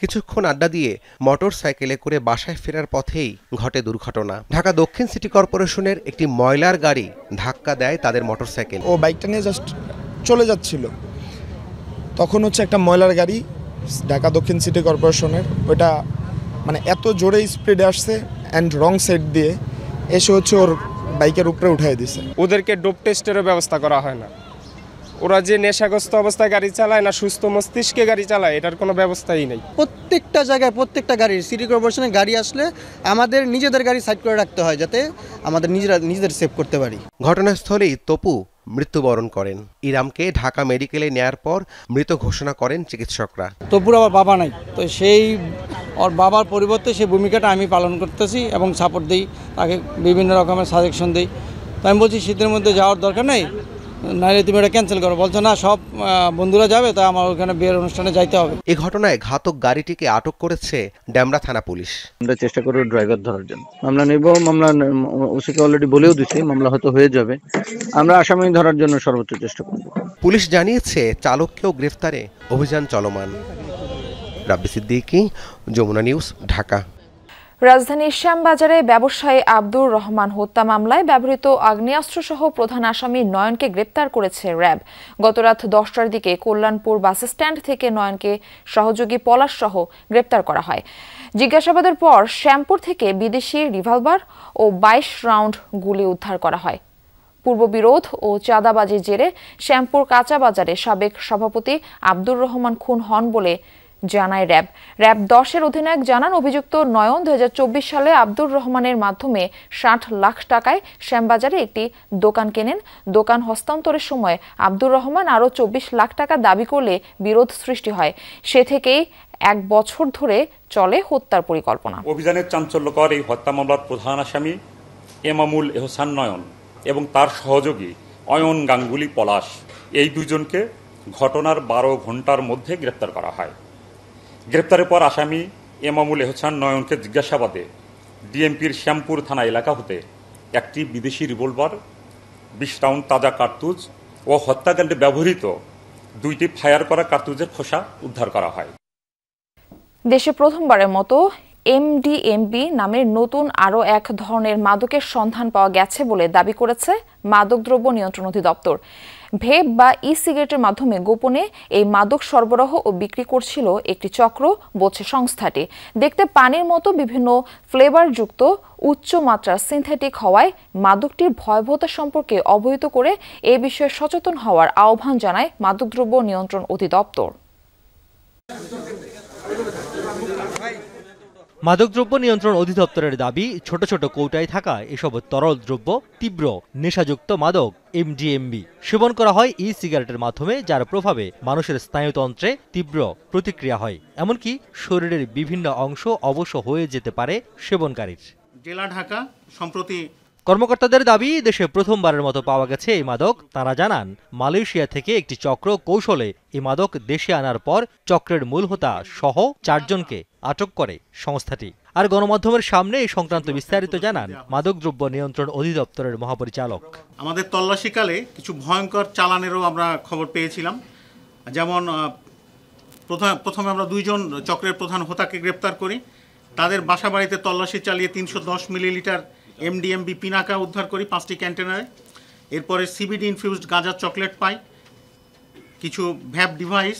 [SPEAKER 3] কিছুক্ষণ আড্ডা দিয়ে মোটর সাইকেলে করে বাসায় ফেরার পথেই ঘটে দুর্ঘটনা। ঢাকা দক্ষিণ সিটি কর্পোরেশনের একটি ময়লার গাড়ি ধাক্কা দেয় তাদের মোটর সাইকেল।
[SPEAKER 5] ও বাইকটা নিয়ে জাস্ট চলে যাচ্ছিল, তখন একটা ময়লার গাড়ি ঢাকা দক্ষিণ সিটি কর্পোরেশনের, ওটা এত জোরে স্পিডে আসছে অ্যান্ড রং সাইড দিয়ে এসে ওর বাইকের উপরে উঠাই দিছে।
[SPEAKER 7] ওদেরকে ডোপ টেস্টেরও ব্যবস্থা করা হয় না। ওরা যে নেশাগ্রস্ত অবস্থায় গাড়ি চালায় না সুস্থ মস্তিষ্কে গাড়ি চালায়, এটার কোনো ব্যবস্থাই নেই।
[SPEAKER 8] প্রত্যেকটা জায়গায় প্রত্যেকটা গাড়ি সিটি কর্পোরেশনের গাড়ি আসলে আমাদের নিজেদের গাড়ি সাইড করে রাখতে হয়, যাতে আমাদের নিজেদের সেভ করতে পারি।
[SPEAKER 3] ঘটনাস্থলেই তপু মৃত্যুবরণ করেন। ইরামকে ঢাকা মেডিকেলে নেয়ার পর মৃত ঘোষণা করেন চিকিৎসকরা।
[SPEAKER 8] তপুর আবার বাবা নাই, তো সেই ওর বাবার পরিবর্তে সেই ভূমিকাটা আমি পালন করতেছি এবং সাপোর্ট দিই, তাকে বিভিন্ন রকমের সাজেশন দিই। তো আমি বলছি শীতের মধ্যে যাওয়ার দরকার নেই, নাইলে তুমি এটা ক্যান্সেল করো। বলছো না, সব বন্ধুরা যাবে, তাই আমার ওখানে বিয়ের অনুষ্ঠানে যাইতে হবে।
[SPEAKER 3] এই ঘটনায় ঘাতক গাড়িটিকে আটক করেছে ডেমরা থানা পুলিশ।
[SPEAKER 9] আমরা চেষ্টা করব ড্রাইভার ধরার জন্য। মামলা নেব, মামলা ওসিকে অলরেডি বলেও দিছি, মামলা হয়তো হয়ে যাবে। আমরা আসামি ধরার জন্য সর্বোচ্চ চেষ্টা করব।
[SPEAKER 3] পুলিশ জানিয়েছে চালককেও গ্রেফতারে অভিযান চলমান। রাব্বি সিদ্দিকী, যমুনা নিউজ, ঢাকা।
[SPEAKER 1] রাজধানীর শ্যামবাজারে ব্যবসায়ী আব্দুর রহমান হত্যা মামলায় ব্যবহৃত আগ্নেয়াস্ত্রসহ প্রধান আসামি নয়নকে গ্রেপ্তার করেছে র্যাব। গতরাত 10টার দিকে কল্যাণপুর বাসস্ট্যান্ড থেকে নয়নকে সহযোগী পলাশ সহ গ্রেপ্তার করা হয়। জিজ্ঞাসাবাদের পর শ্যামপুর থেকে বিদেশি রিভলভার ও 22 রাউন্ড গুলি উদ্ধার করা হয়। পূর্ববিরোধ ও চাঁদাবাজির জেরে শ্যামপুর কাঁচা বাজারে সাবেক সভাপতি আব্দুর রহমান খুন হন বলে জানায় র্যাব। র্যাব 10-এর অধিনায়ক জানান, অভিযুক্ত নয়ন 2024 সালে আব্দুর রহমানের মাধ্যমে 60 লাখ টাকায় শ্যামবাজারে একটি দোকান কেনেন। দোকান হস্তান্তরের সময় আব্দুর রহমান আরও 24 লাখ টাকা দাবি করলে বিরোধ সৃষ্টি হয়। সে থেকেই 1 বছর ধরে চলে হত্যার পরিকল্পনা।
[SPEAKER 26] অভিযানের চাঞ্চল্যকর এই হত্যা মামলার প্রধান আসামি এমামুল এহসান নয়ন এবং তার সহযোগী অয়ন গাঙ্গুলি পলাশ, এই দুজনকে ঘটনার 12 ঘন্টার মধ্যে গ্রেপ্তার করা হয়। গ্রেপ্তারের পর আসামি এমামুল এহসান নয়নকে জিজ্ঞাসাবাদে ডিএমপির শ্যামপুর থানা এলাকা হতে একটি বিদেশি রিভলভার, 20 রাউন্ড তাজা কার্তুজ ও হত্যাকাণ্ডে ব্যবহৃত 2টি ফায়ার করা কার্তুজের খোসা উদ্ধার করা হয়।
[SPEAKER 1] দেশে প্রথমবারের মতো এমডিএমবি নামের নতুন আরও এক ধরনের মাদকের সন্ধান পাওয়া গেছে বলে দাবি করেছে মাদকদ্রব্য নিয়ন্ত্রণ অধিদপ্তর। ভেপ বা ই সিগারেটের মাধ্যমে গোপনে এই মাদক সরবরাহ ও বিক্রি করছিল একটি চক্র, বলছে সংস্থাটি। দেখতে পানির মতো বিভিন্ন ফ্লেভারযুক্ত উচ্চ মাত্রার সিনথেটিক হওয়ায় মাদকটির ভয়াবহতা সম্পর্কে অবহিত করে এ বিষয়ে সচেতন হওয়ার আহ্বান জানায় মাদকদ্রব্য নিয়ন্ত্রণ অধিদপ্তর।
[SPEAKER 27] মাদকদ্রব্য নিয়ন্ত্রণ অধিদপ্তরের দাবি, ছোট ছোট কৌটায় থাকা এসব তরল দ্রব্য তীব্র নেশাযুক্ত মাদক এমডিএমবি সেবন করা হয় ই সিগারেটের মাধ্যমে, যার প্রভাবে মানুষের স্নায়ুতন্ত্রে তীব্র প্রতিক্রিয়া হয়, এমনকি শরীরের বিভিন্ন অংশ অবশ্য হয়ে যেতে পারে সেবনকারীর।
[SPEAKER 28] জেলা ঢাকা সম্প্রতি
[SPEAKER 27] কর্মকর্তাদের দাবি, দেশে প্রথমবারের মতো পাওয়া গেছে এই মাদক। তারা জানান, মালয়েশিয়া থেকে একটি চক্র কৌশলে এই মাদক দেশে আনার পর চক্রের মূল হোতা সহ 4 জনকে আটক করে সংস্থাটি। আর গণমাধ্যমের সামনে এই সংক্রান্ত বিস্তারিত জানান মাদকদ্রব্য নিয়ন্ত্রণ অধিদপ্তরের মহাপরিচালক।
[SPEAKER 28] আমাদের তল্লাশিকালে কিছু ভয়ঙ্কর চালানেরও আমরা খবর পেয়েছিলাম। যেমন প্রথমে আমরা 2 জন চক্রের প্রধান হোতাকে গ্রেপ্তার করি। তাদের বাসা বাড়িতে তল্লাশি চালিয়ে 310 মিলিলিটার এমডিএমবি পিনাকা উদ্ধার করি 5টি কন্টেনারে। এরপরে সিবিডি ইনফিউজড গাঁজার চকলেট পাই, কিছু ভ্যাপ ডিভাইস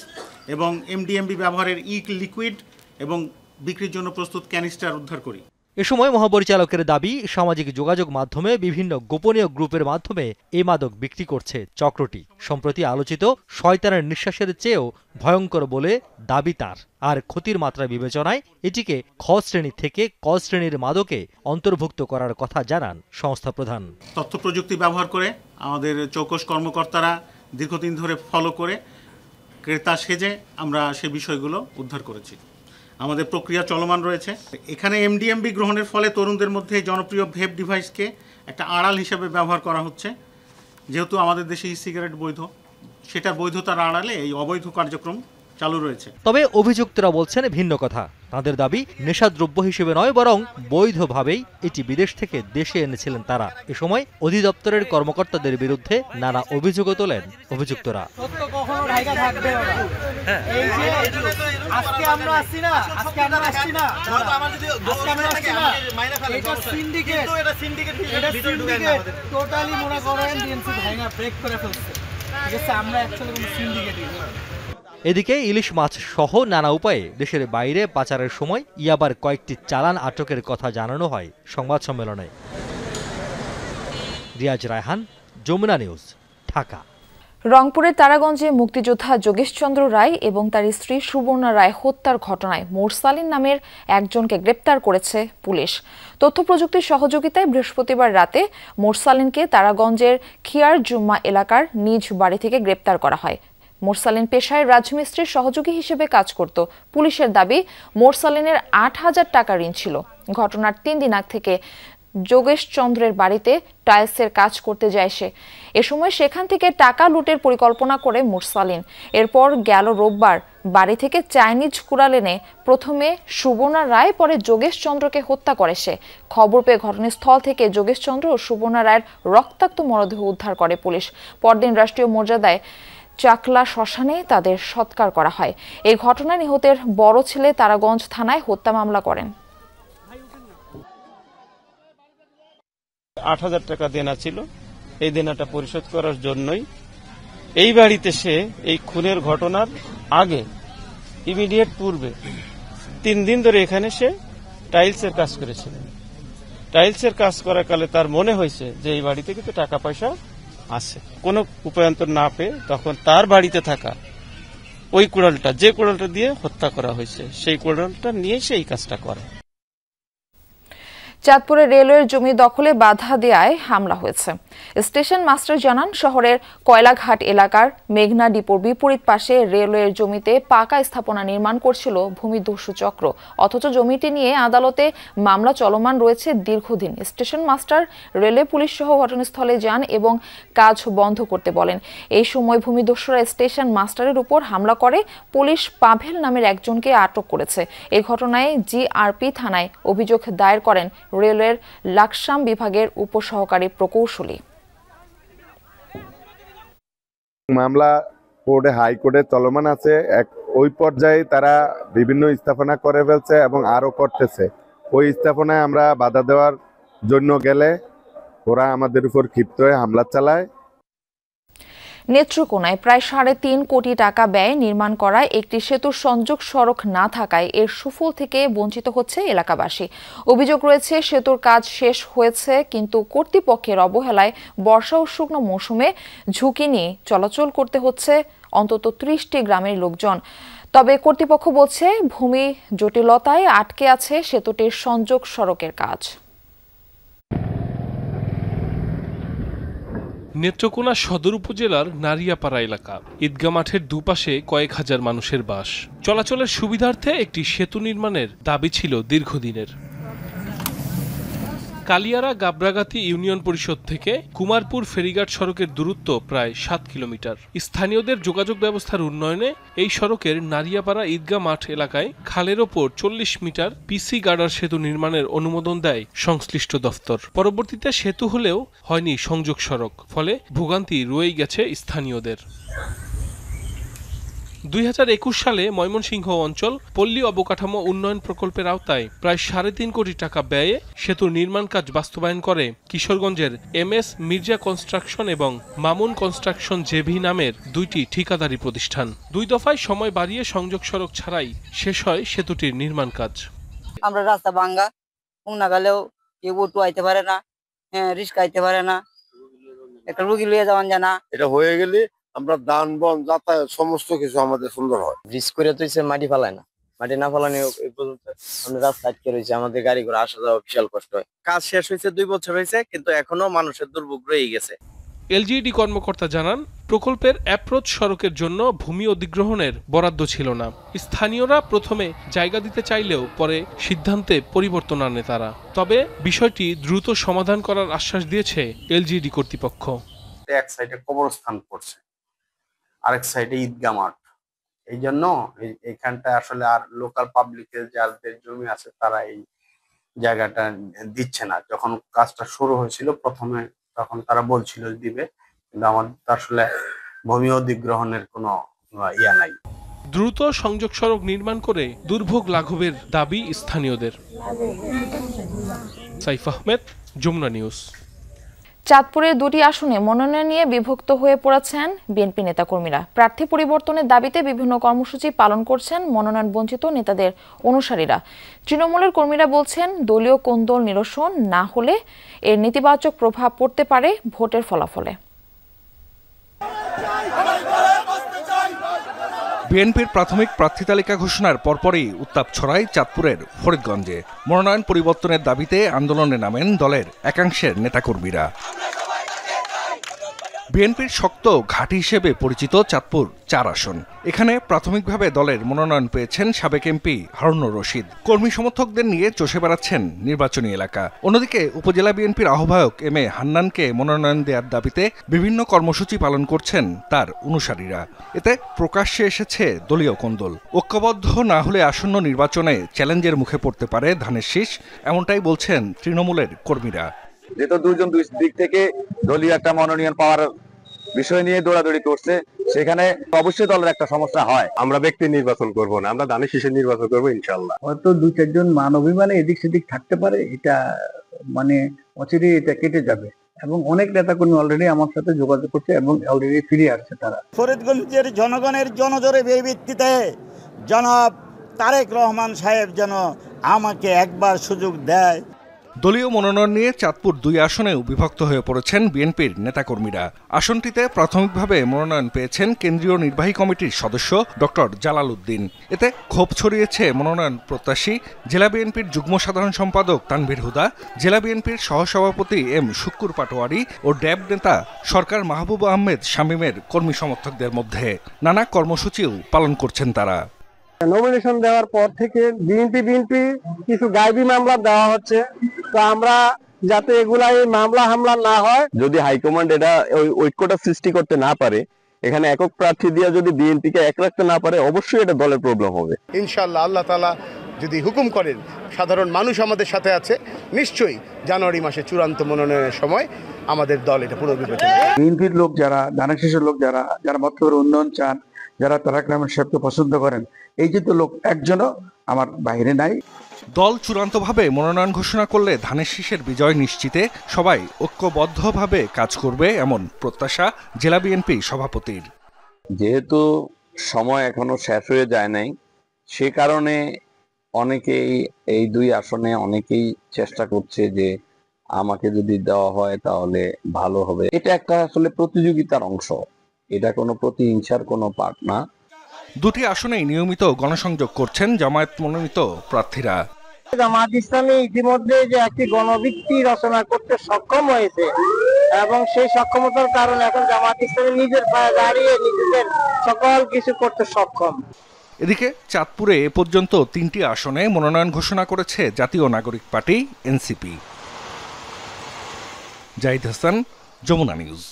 [SPEAKER 28] এবং এমডিএমবি ব্যবহারের লিকুইড এবং বিক্রির জন্য প্রস্তুত ক্যানিস্টার উদ্ধার করি।
[SPEAKER 27] এ সময় মহাপরিচালকের দাবি, সামাজিক যোগাযোগ মাধ্যমে বিভিন্ন গোপনীয় গ্রুপের মাধ্যমে এই মাদক বিক্রি করছে চক্রটি। সম্প্রতি আলোচিত শয়তানের নিঃশ্বাসের চেয়েও ভয়ঙ্কর বলে দাবি তার। আর ক্ষতির মাত্রা বিবেচনায় এটিকে খ শ্রেণী থেকে ক শ্রেণীর মাদকে অন্তর্ভুক্ত করার কথা জানান সংস্থা প্রধান।
[SPEAKER 28] তথ্য প্রযুক্তি ব্যবহার করে আমাদের চৌকস কর্মকর্তারা দীর্ঘদিন ধরে ফলো করে ক্রেতা সেজে আমরা সে বিষয়গুলো উদ্ধার করেছি। আমাদের প্রক্রিয়া চলমান রয়েছে। এখানে এমডিএমবি গ্রহণের ফলে তরুণদের মধ্যে জনপ্রিয় ভেপ ডিভাইসকে একটা আড়াল হিসেবে ব্যবহার করা হচ্ছে। যেহেতু আমাদের দেশে ই সিগারেট বৈধ, সেটা বৈধতার আড়ালে এই অবৈধ কার্যক্রম চালু রয়েছে।
[SPEAKER 27] তবে অভিযুক্তরা বলছেন ভিন্ন কথা। তাদের দাবি নেশাদ্রব্য হিসেবে নয়, বরং বৈধভাবেই এটি বিদেশ থেকে দেশে এনেছিলেন তারা। এ সময় অধিদপ্তরের কর্মকর্তাদের বিরুদ্ধে নানা অভিযোগও তোলেন অভিযুক্তরা। এদিকে ইলিশ মাছ সহ নানা উপায়ে দেশের বাইরে পাচারের সময় ইয়াবার কয়েকটি চালান আটকের কথা জানানো হয় সংবাদ সম্মেলনে। রিয়াজ রায়হান, যমুনা নিউজ, ঢাকা।
[SPEAKER 1] রংপুরের তারাগঞ্জে মুক্তিযোদ্ধা যোগেশচন্দ্র রায় এবং তার স্ত্রী সুবর্ণা রায় হত্যার ঘটনায় মোরসালিন নামের একজনকে গ্রেপ্তার করেছে পুলিশ। তথ্য প্রযুক্তির সহযোগিতায় বৃহস্পতিবার রাতে মোরসালিনকে তারাগঞ্জের খিয়ার জুম্মা এলাকার নিজ বাড়ি থেকে গ্রেপ্তার করা হয়। মোরসালিন পেশায় রাজমিস্ত্রির সহযোগী হিসেবে কাজ করত। পুলিশের দাবি, মোরসালিনের ৮,০০০ টাকা ঋণ ছিল। ঘটনার ৩ দিন আগ থেকে যোগেশচন্দ্রের বাড়িতে টাইলসের কাজ করতে যায় সে। এ সময় সেখান থেকে টাকা লুটের পরিকল্পনা করে মোরসালিন। এরপর গেল রোববার বাড়ি থেকে চাইনিজ কুড়াল এনে প্রথমে সুবর্ণা রায়, পরে যোগেশচন্দ্রকে হত্যা করে সে। খবর পেয়ে ঘটনাস্থল থেকে যোগেশচন্দ্র ও সুবর্ণা রায়ের রক্তাক্ত মরদেহ উদ্ধার করে পুলিশ। পরদিন রাষ্ট্রীয় মর্যাদায় চাকলা শ্মশানে তাদের সৎকার করা হয়। এই ঘটনায় নিহতের বড় ছেলে তারাগঞ্জ থানায় হত্যা মামলা করেন।
[SPEAKER 4] ৮,০০০ টাকা দেনা ছিল, এই দেনাটা পরিশোধ করার জন্যই এই বাড়িতে সে এই খুনের ঘটনার আগে ইমিডিয়েট পূর্বে ৩ দিন ধরে এখানে সে টাইলসের কাজ করেছিল। টাইলসের কাজ করার কালে তার মনে হয়েছে যে এই বাড়িতে কিন্তু টাকা পয়সা আছে। কোনো উপায়ান্তর না পেয়ে তখন তার বাড়িতে থাকা ওই কুড়ালটা, যে কুড়ালটা দিয়ে হত্যা করা হয়েছে, সেই কুড়ালটা নিয়ে সে এই কাজটা করে।
[SPEAKER 1] চাঁদপুরে রেলওয়ের জমি দখলে বাধা দেয়ায় হামলা হয়েছে। স্টেশন মাস্টার জানান, শহরের কয়লাঘাট এলাকার মেঘনা ডিপোর বিপরীত পাশে রেলওয়ের জমিতে পাকা স্থাপনা নির্মাণ করছিল ভূমিদস্যু চক্র। অথচ জমিটি নিয়ে আদালতে মামলা চলমান রয়েছে দীর্ঘদিন। স্টেশন মাস্টার রেলওয়ে পুলিশ সহ ঘটনাস্থলে যান এবং কাজ বন্ধ করতে বলেন। এই সময় ভূমিদস্যুরা স্টেশন মাস্টারের উপর হামলা করে। পুলিশ পাভেল নামের একজনকে আটক করেছে। এই ঘটনায় জিআরপি থানায় অভিযোগ দায়ের করেন রেলওয়ের লাকসাম বিভাগের উপসহকারী প্রকৌশলী।
[SPEAKER 10] মামলা কোর্টে হাইকোর্টে চলমান আছে। ওই পর্যায়ে তারা বিভিন্ন স্থাপনা করে ফেলছে এবং আরো করতেছে। ওই স্থাপনায় আমরা বাধা দেওয়ার জন্য গেলে ওরা আমাদের উপর ক্ষিপ্ত হয়ে হামলা চালায়।
[SPEAKER 1] নেত্রকোনায় প্রায় ৩.৫ কোটি টাকা ব্যয়ে নির্মাণ করা একটি সেতুর সংযোগ সড়ক না থাকায় এর সুফল থেকে বঞ্চিত হচ্ছে এলাকাবাসী। অভিযোগ রয়েছে, সেতুর কাজ শেষ হয়েছে কিন্তু কর্তৃপক্ষের অবহেলায় বর্ষা ও শুকনো মৌসুমে ঝুঁকি নিয়ে চলাচল করতে হচ্ছে অন্তত ৩০টি গ্রামের লোকজন। তবে কর্তৃপক্ষ বলছে, ভূমি জটিলতায় আটকে আছে সেতুটির সংযোগ সড়কের কাজ।
[SPEAKER 12] নেত্রকোনা সদর উপজেলার নারিয়াপাড়া এলাকা। ঈদগাহ মাঠের দুপাশে কয়েক হাজার মানুষের বাস। চলাচলের সুবিধার্থে একটি সেতু নির্মাণের দাবি ছিল দীর্ঘদিনের। কালিয়ারা গাবরাগাতি ইউনিয়ন পরিষদ থেকে কুমারপুর ফেরিঘাট সড়কের দূরত্ব প্রায় ৭ কিলোমিটার। স্থানীয়দের যোগাযোগ ব্যবস্থার উন্নয়নে এই সড়কের নারিয়াপাড়া ঈদগাহ মাঠ এলাকায় খালের ওপর ৪০ মিটার পিসি গার্ডার সেতু নির্মাণের অনুমোদন দেয় সংশ্লিষ্ট দফতর। পরবর্তীতে সেতু হলেও হয়নি সংযোগ সড়ক, ফলে ভোগান্তি রয়েই গেছে স্থানীয়দের। ২০২১ সালে ময়মনসিংহ অঞ্চল পল্লী অবকাঠামো উন্নয়ন প্রকল্পের আওতায় প্রায় ৩.৫ কোটি টাকা ব্যয়ে সেতুর নির্মাণ কাজ বাস্তবায়ন করে কিশোরগঞ্জের MS মির্জা কনস্ট্রাকশন এবং মামুন কনস্ট্রাকশন জেভি নামের দুইটি ঠিকাদারি প্রতিষ্ঠান। ২ দফায় সময় বাড়িয়ে সংযোগ সড়ক ছাড়াই শেষ হয় সেতুটির নির্মাণ কাজ।
[SPEAKER 13] আমরা রাস্তা ভাঙ্গা, উন্না গেলেও কেউ অটো আইতে পারে না, রিস্ক আইতে পারে না, একটা রুগী লিয়ে যাওয়ান জানা।
[SPEAKER 14] এটা হয়ে গেলে আমরা দান বন যাতায়াত সমস্ত কিছু আমাদের সুন্দর হয়। ব্রিজ করে তো মাটি ফালায় না, মাটি না ফালানো এই পর্যন্ত আমরা রাস্তা আটকে রয়েছে, আমাদের গাড়ি ঘোড়া আসা যাওয়া বিশাল কষ্ট হয়। কাজ শেষ হয়েছে 2 বছর হয়েছে, কিন্তু এখনো মানুষের দুর্ভোগ রয়ে গেছে।
[SPEAKER 12] এলজিইডি কর্মকর্তা জানান, প্রকল্পের অ্যাপ্রোচ সড়কের জন্য ভূমি অধিগ্রহণের বরাদ্দ ছিল না। স্থানীয়রা প্রথমে জায়গা দিতে চাইলেও পরে সিদ্ধান্তে পরিবর্তন আনে তারা। তবে বিষয়টি দ্রুত সমাধান করার আশ্বাস দিয়েছে এলজিইডি কর্তৃপক্ষ।
[SPEAKER 6] এক সাইডে কবরস্থান পড়ছে, আরেক সাইডে ঈদগাহ মাঠ। এই জন্য এইখানটা আসলে আর লোকাল পাবলিকের যাদের জমি আছে তারা এই জায়গাটা দিচ্ছে না। যখন কাজটা শুরু হয়েছিল প্রথমে তখন তারা বলছিল দিবে, কিন্তু আমাদের আসলে ভূমি অধিগ্রহণের কোনো ইয়া নাই।
[SPEAKER 12] দ্রুত সংযোগ সড়ক নির্মাণ করে দুর্ভোগ লাঘবের দাবি স্থানীয়দের। সাইফ আহমেদ, যমুনা নিউজ।
[SPEAKER 1] চাঁদপুরের দুটি আসনে মনোনয়ন নিয়ে বিভক্ত হয়ে পড়েছেন বিএনপি নেতাকর্মীরা। প্রার্থী পরিবর্তনের দাবিতে বিভিন্ন কর্মসূচি পালন করছেন মনোনয়ন বঞ্চিত নেতাদের অনুসারীরা। তৃণমূলের কর্মীরা বলছেন, দলীয় কোন্দল নিরসন না হলে এর নেতিবাচক প্রভাব পড়তে পারে ভোটের ফলাফলে।
[SPEAKER 11] বিএনপির প্রাথমিক প্রার্থী তালিকা ঘোষণার পরপরই উত্তাপ ছড়ায় চাঁদপুরের ফরিদগঞ্জে। মনোনয়ন পরিবর্তনের দাবিতে আন্দোলনে নামেন দলের একাংশের নেতাকর্মীরা। বিএনপির শক্ত ঘাঁটি হিসেবে পরিচিত চাঁদপুর ৪ আসন। এখানে প্রাথমিকভাবে দলের মনোনয়ন পেয়েছেন সাবেক এমপি হারুনুর রশিদ। কর্মী সমর্থকদের নিয়ে চষে বেড়াচ্ছেন নির্বাচনী এলাকা। অন্যদিকে উপজেলা বিএনপির আহ্বায়ক এম এ হান্নানকে মনোনয়ন দেওয়ার দাবিতে বিভিন্ন কর্মসূচি পালন করছেন তার অনুসারীরা। এতে প্রকাশ্যে এসেছে দলীয় কোন্দল। ঐক্যবদ্ধ না হলে আসন্ন নির্বাচনে চ্যালেঞ্জের মুখে পড়তে পারে ধানের শীষ, এমনটাই বলছেন তৃণমূলের কর্মীরা।
[SPEAKER 15] যেহেতু দুজন দুই দিক থেকে দলীয় একটা মনোনয়ন পাওয়ার বিষয় নিয়ে দৌড়াদৌড়ি করছে, সেখানে অবশ্যই দলের একটা সমস্যা হয়।
[SPEAKER 10] আমরা ব্যক্তি নির্বাচন করব না, আমরা ধানের শীষের নির্বাচন করবো ইনশাল্লাহ।
[SPEAKER 16] হয়তো দুই চারজন মান অভিমানে এদিক সেদিক থাকতে পারে, এটা মানে অচিরে এটা কেটে যাবে। এবং অনেক নেতাকর্মী অলরেডি আমার সাথে যোগাযোগ করছে এবং অলরেডি ফিরে আসছে তারা।
[SPEAKER 17] ফরিদগঞ্জের জনগণের জনজোরে ভিত্তিতে জনাব তারেক রহমান সাহেব যেন আমাকে একবার সুযোগ দেয়।
[SPEAKER 11] দলীয় মনোনয়ন নিয়ে চাঁদপুর ২ আসনেও বিভক্ত হয়ে পড়েছেন বিএনপির নেতাকর্মীরা। আসনটিতে প্রাথমিকভাবে মনোনয়ন পেয়েছেন কেন্দ্রীয় নির্বাহী কমিটির সদস্য ডক্টর জালাল উদ্দিন। এতে ক্ষোভ ছড়িয়েছে মনোনয়ন প্রত্যাশী জেলা বিএনপির যুগ্ম সাধারণ সম্পাদক তানভীর হুদা, জেলা বিএনপির সহসভাপতি এম শুক্কুর পাটোয়ারি ও ড্যাব নেতা সরকার মাহবুব আহমেদ শামীমের কর্মী সমর্থকদের মধ্যে। নানা কর্মসূচিও পালন করছেন তারা।
[SPEAKER 16] নমিনেশন দেওয়ার পর থেকে বিএনপি কিছু গায়েবী মামলা দেওয়া হচ্ছে, তো আমরা যাতে এগুলা এই মামলা হামলা না হয়।
[SPEAKER 10] যদি হাইকমান্ড এটা ওই ঐক্যটা সৃষ্টি করতে না পারে, এখানে একক প্রার্থী দিয়ে যদি বিএনপিকে এক রাখতে না পারে, অবশ্যই এটা দলের প্রবলেম হবে।
[SPEAKER 16] ইনশাআল্লাহ আল্লাহ তাআলা যদি হুকুম করেন, সাধারণ মানুষ আমাদের সাথে আছে, নিশ্চয়ই জানুয়ারি মাসে চূড়ান্ত মনোনয়নের সময় আমাদের দল এটা পুনর্বিবেচনা। বিএনপির লোক যারা, ধানের শীষের লোক যারা মতলবের উন্নয়ন চান, যারা তারেক রহমান সাহেবকে পছন্দ করেন, এই যে তো লোক একজনও আমার বাইরে নাই।
[SPEAKER 11] দল চূড়ান্তভাবে মনোনয়ন ঘোষণা করলে ধানের শীষের বিজয় নিশ্চিতে সবাই ঐক্যবদ্ধভাবে কাজ করবে, এমন প্রত্যাশা জেলা বিএনপি সভাপতির।
[SPEAKER 15] যেহেতু সময় এখনো শেষ হয়ে যায় নাই, সে কারণে অনেকেই এই ২ আসনে অনেকেই চেষ্টা করছে যে আমাকে যদি দেওয়া হয় তাহলে ভালো হবে। এটা একটা আসলে প্রতিযোগিতার অংশ, এটা কোনো প্রতিহিংসার কোনো পার্ট না।
[SPEAKER 11] ২টি আসনেই নিয়মিত গণসংযোগ করছেন জামায়াত মনোনীত প্রার্থীরা।
[SPEAKER 16] জামায়াত ইসলামী ইতিমধ্যে যে একটি গণভিত্তি রচনা করতে সক্ষম হয়েছে এবং সেই সক্ষমতার কারণে এখন জামায়াত ইসলামী নিজের পায়ে দাঁড়িয়ে নিজেদের সকল কিছু করতে সক্ষম।
[SPEAKER 11] এদিকে চাঁদপুরে এ পর্যন্ত ৩টি আসনে মনোনয়ন ঘোষণা করেছে জাতীয় নাগরিক party NCP. Zahid Hasan, Jamuna news.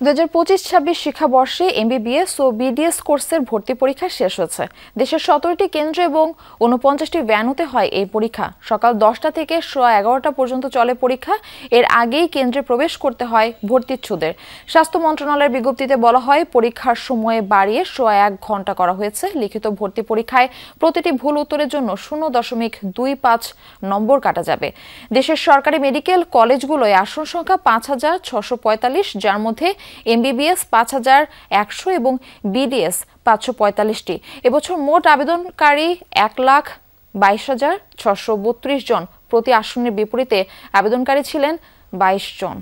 [SPEAKER 1] 2025-26 শিক্ষাবর্ষে এমবিবিএস ও বিডিএস কোর্সের ভর্তি পরীক্ষা শেষ হয়েছে। দেশের 17টি কেন্দ্র এবং 49টি ভ্যানুতে হয় এই পরীক্ষা। সকাল 10টা থেকে 11:30 পর্যন্ত চলে পরীক্ষা। এর আগেই কেন্দ্রে প্রবেশ করতে হয় ভর্তিচ্ছুদের। স্বাস্থ্য মন্ত্রণালয়ের বিজ্ঞপ্তিতে বলা হয়, পরীক্ষার সময়ে বাড়িয়ে 1 ঘন্টা করা হয়েছে। লিখিত ভর্তি পরীক্ষায় প্রতিটি ভুল উত্তরের জন্য 0.25 নম্বর কাটা যাবে। দেশের সরকারি মেডিকেল কলেজগুলোয় আসন সংখ্যা 5,645, যার মধ্যে এমবিবিএস 5,100 এবং বিডিএস 545টি। এবছর মোট আবেদনকারী 1,22,632 জন। প্রতি আসনের বিপরীতে আবেদনকারী ছিলেন 22 জন।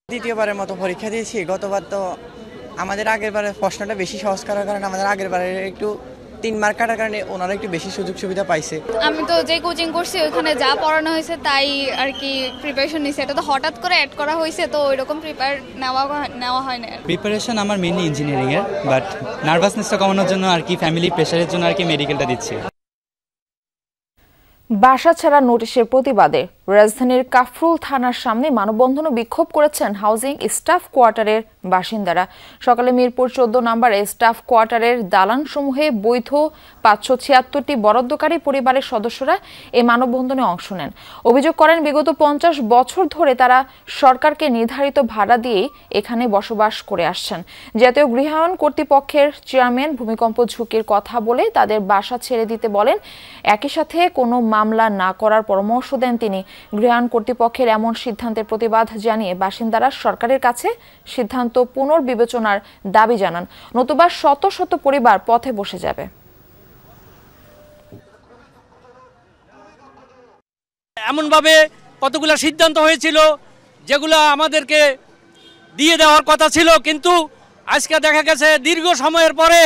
[SPEAKER 18] দ্বিতীয়বারের মতো পরীক্ষা দিয়েছি। গতবার তো আমাদের আগের বারের প্রশ্নটা বেশি সহজ করার কারণে আমাদের আগের বারের একটু
[SPEAKER 2] 3 মার্ক কাটার কারণে ওনারা একটু বেশি সুযোগ সুবিধা পাইছে।
[SPEAKER 18] আমি তো যে কোচিং করছি ওখানে যা পড়ানো হয়েছে তাই আর কি প্রিপারেশন নিছি। এটা তো হঠাৎ করে অ্যাড করা হয়েছে, তো ওইরকম নেওয়া হয় না।
[SPEAKER 2] প্রিপারেশন আমার মেইনলি ইঞ্জিনিয়ারিং এর, বাট নার্ভাসনেসটা কমানোর জন্য আর কি ফ্যামিলি প্রেসারের জন্য আর কি মেডিকেলটা দিচ্ছি।
[SPEAKER 1] বাসা ছাড়া নোটিশের প্রতিবাদে রাজধানীর কাফরুল থানার সামনে মানববন্ধন ও বিক্ষোভ করেছেন হাউজিং স্টাফ কোয়ার্টারের বাসিন্দারা। সকালে মিরপুর 14 নম্বরে স্টাফ কোয়ার্টারের দালানসমূহে বৈধ 576টি বরাদ্দকারী পরিবারের সদস্যরা এই মানববন্ধনে অংশ নেন। অভিযোগ করেন বিগত 50 বছর ধরে তারা সরকারকে নির্ধারিত ভাড়া দিয়েই এখানে বসবাস করে আসছেন। জাতীয় গৃহায়ন কর্তৃপক্ষের চেয়ারম্যান ভূমিকম্প ঝুঁকির কথা বলে তাদের বাসা ছেড়ে দিতে বলেন। একই সাথে কোনো মামলা না করার পরামর্শ দেন তিনি। গৃহায়ন কর্তৃপক্ষের এমন সিদ্ধান্তের প্রতিবাদ জানিয়ে বাসিন্দারা সরকারের কাছে সিদ্ধান্ত পুনর্বিবেচনার দাবি জানান, নতুবা শত শত পরিবার পথে বসে যাবে।
[SPEAKER 19] এমনভাবে কতগুলো সিদ্ধান্ত হয়েছিল যেগুলো আমাদেরকে দিয়ে দেওয়ার কথা ছিল, কিন্তু আজকে দেখা গেছে দীর্ঘ সময়ের পরে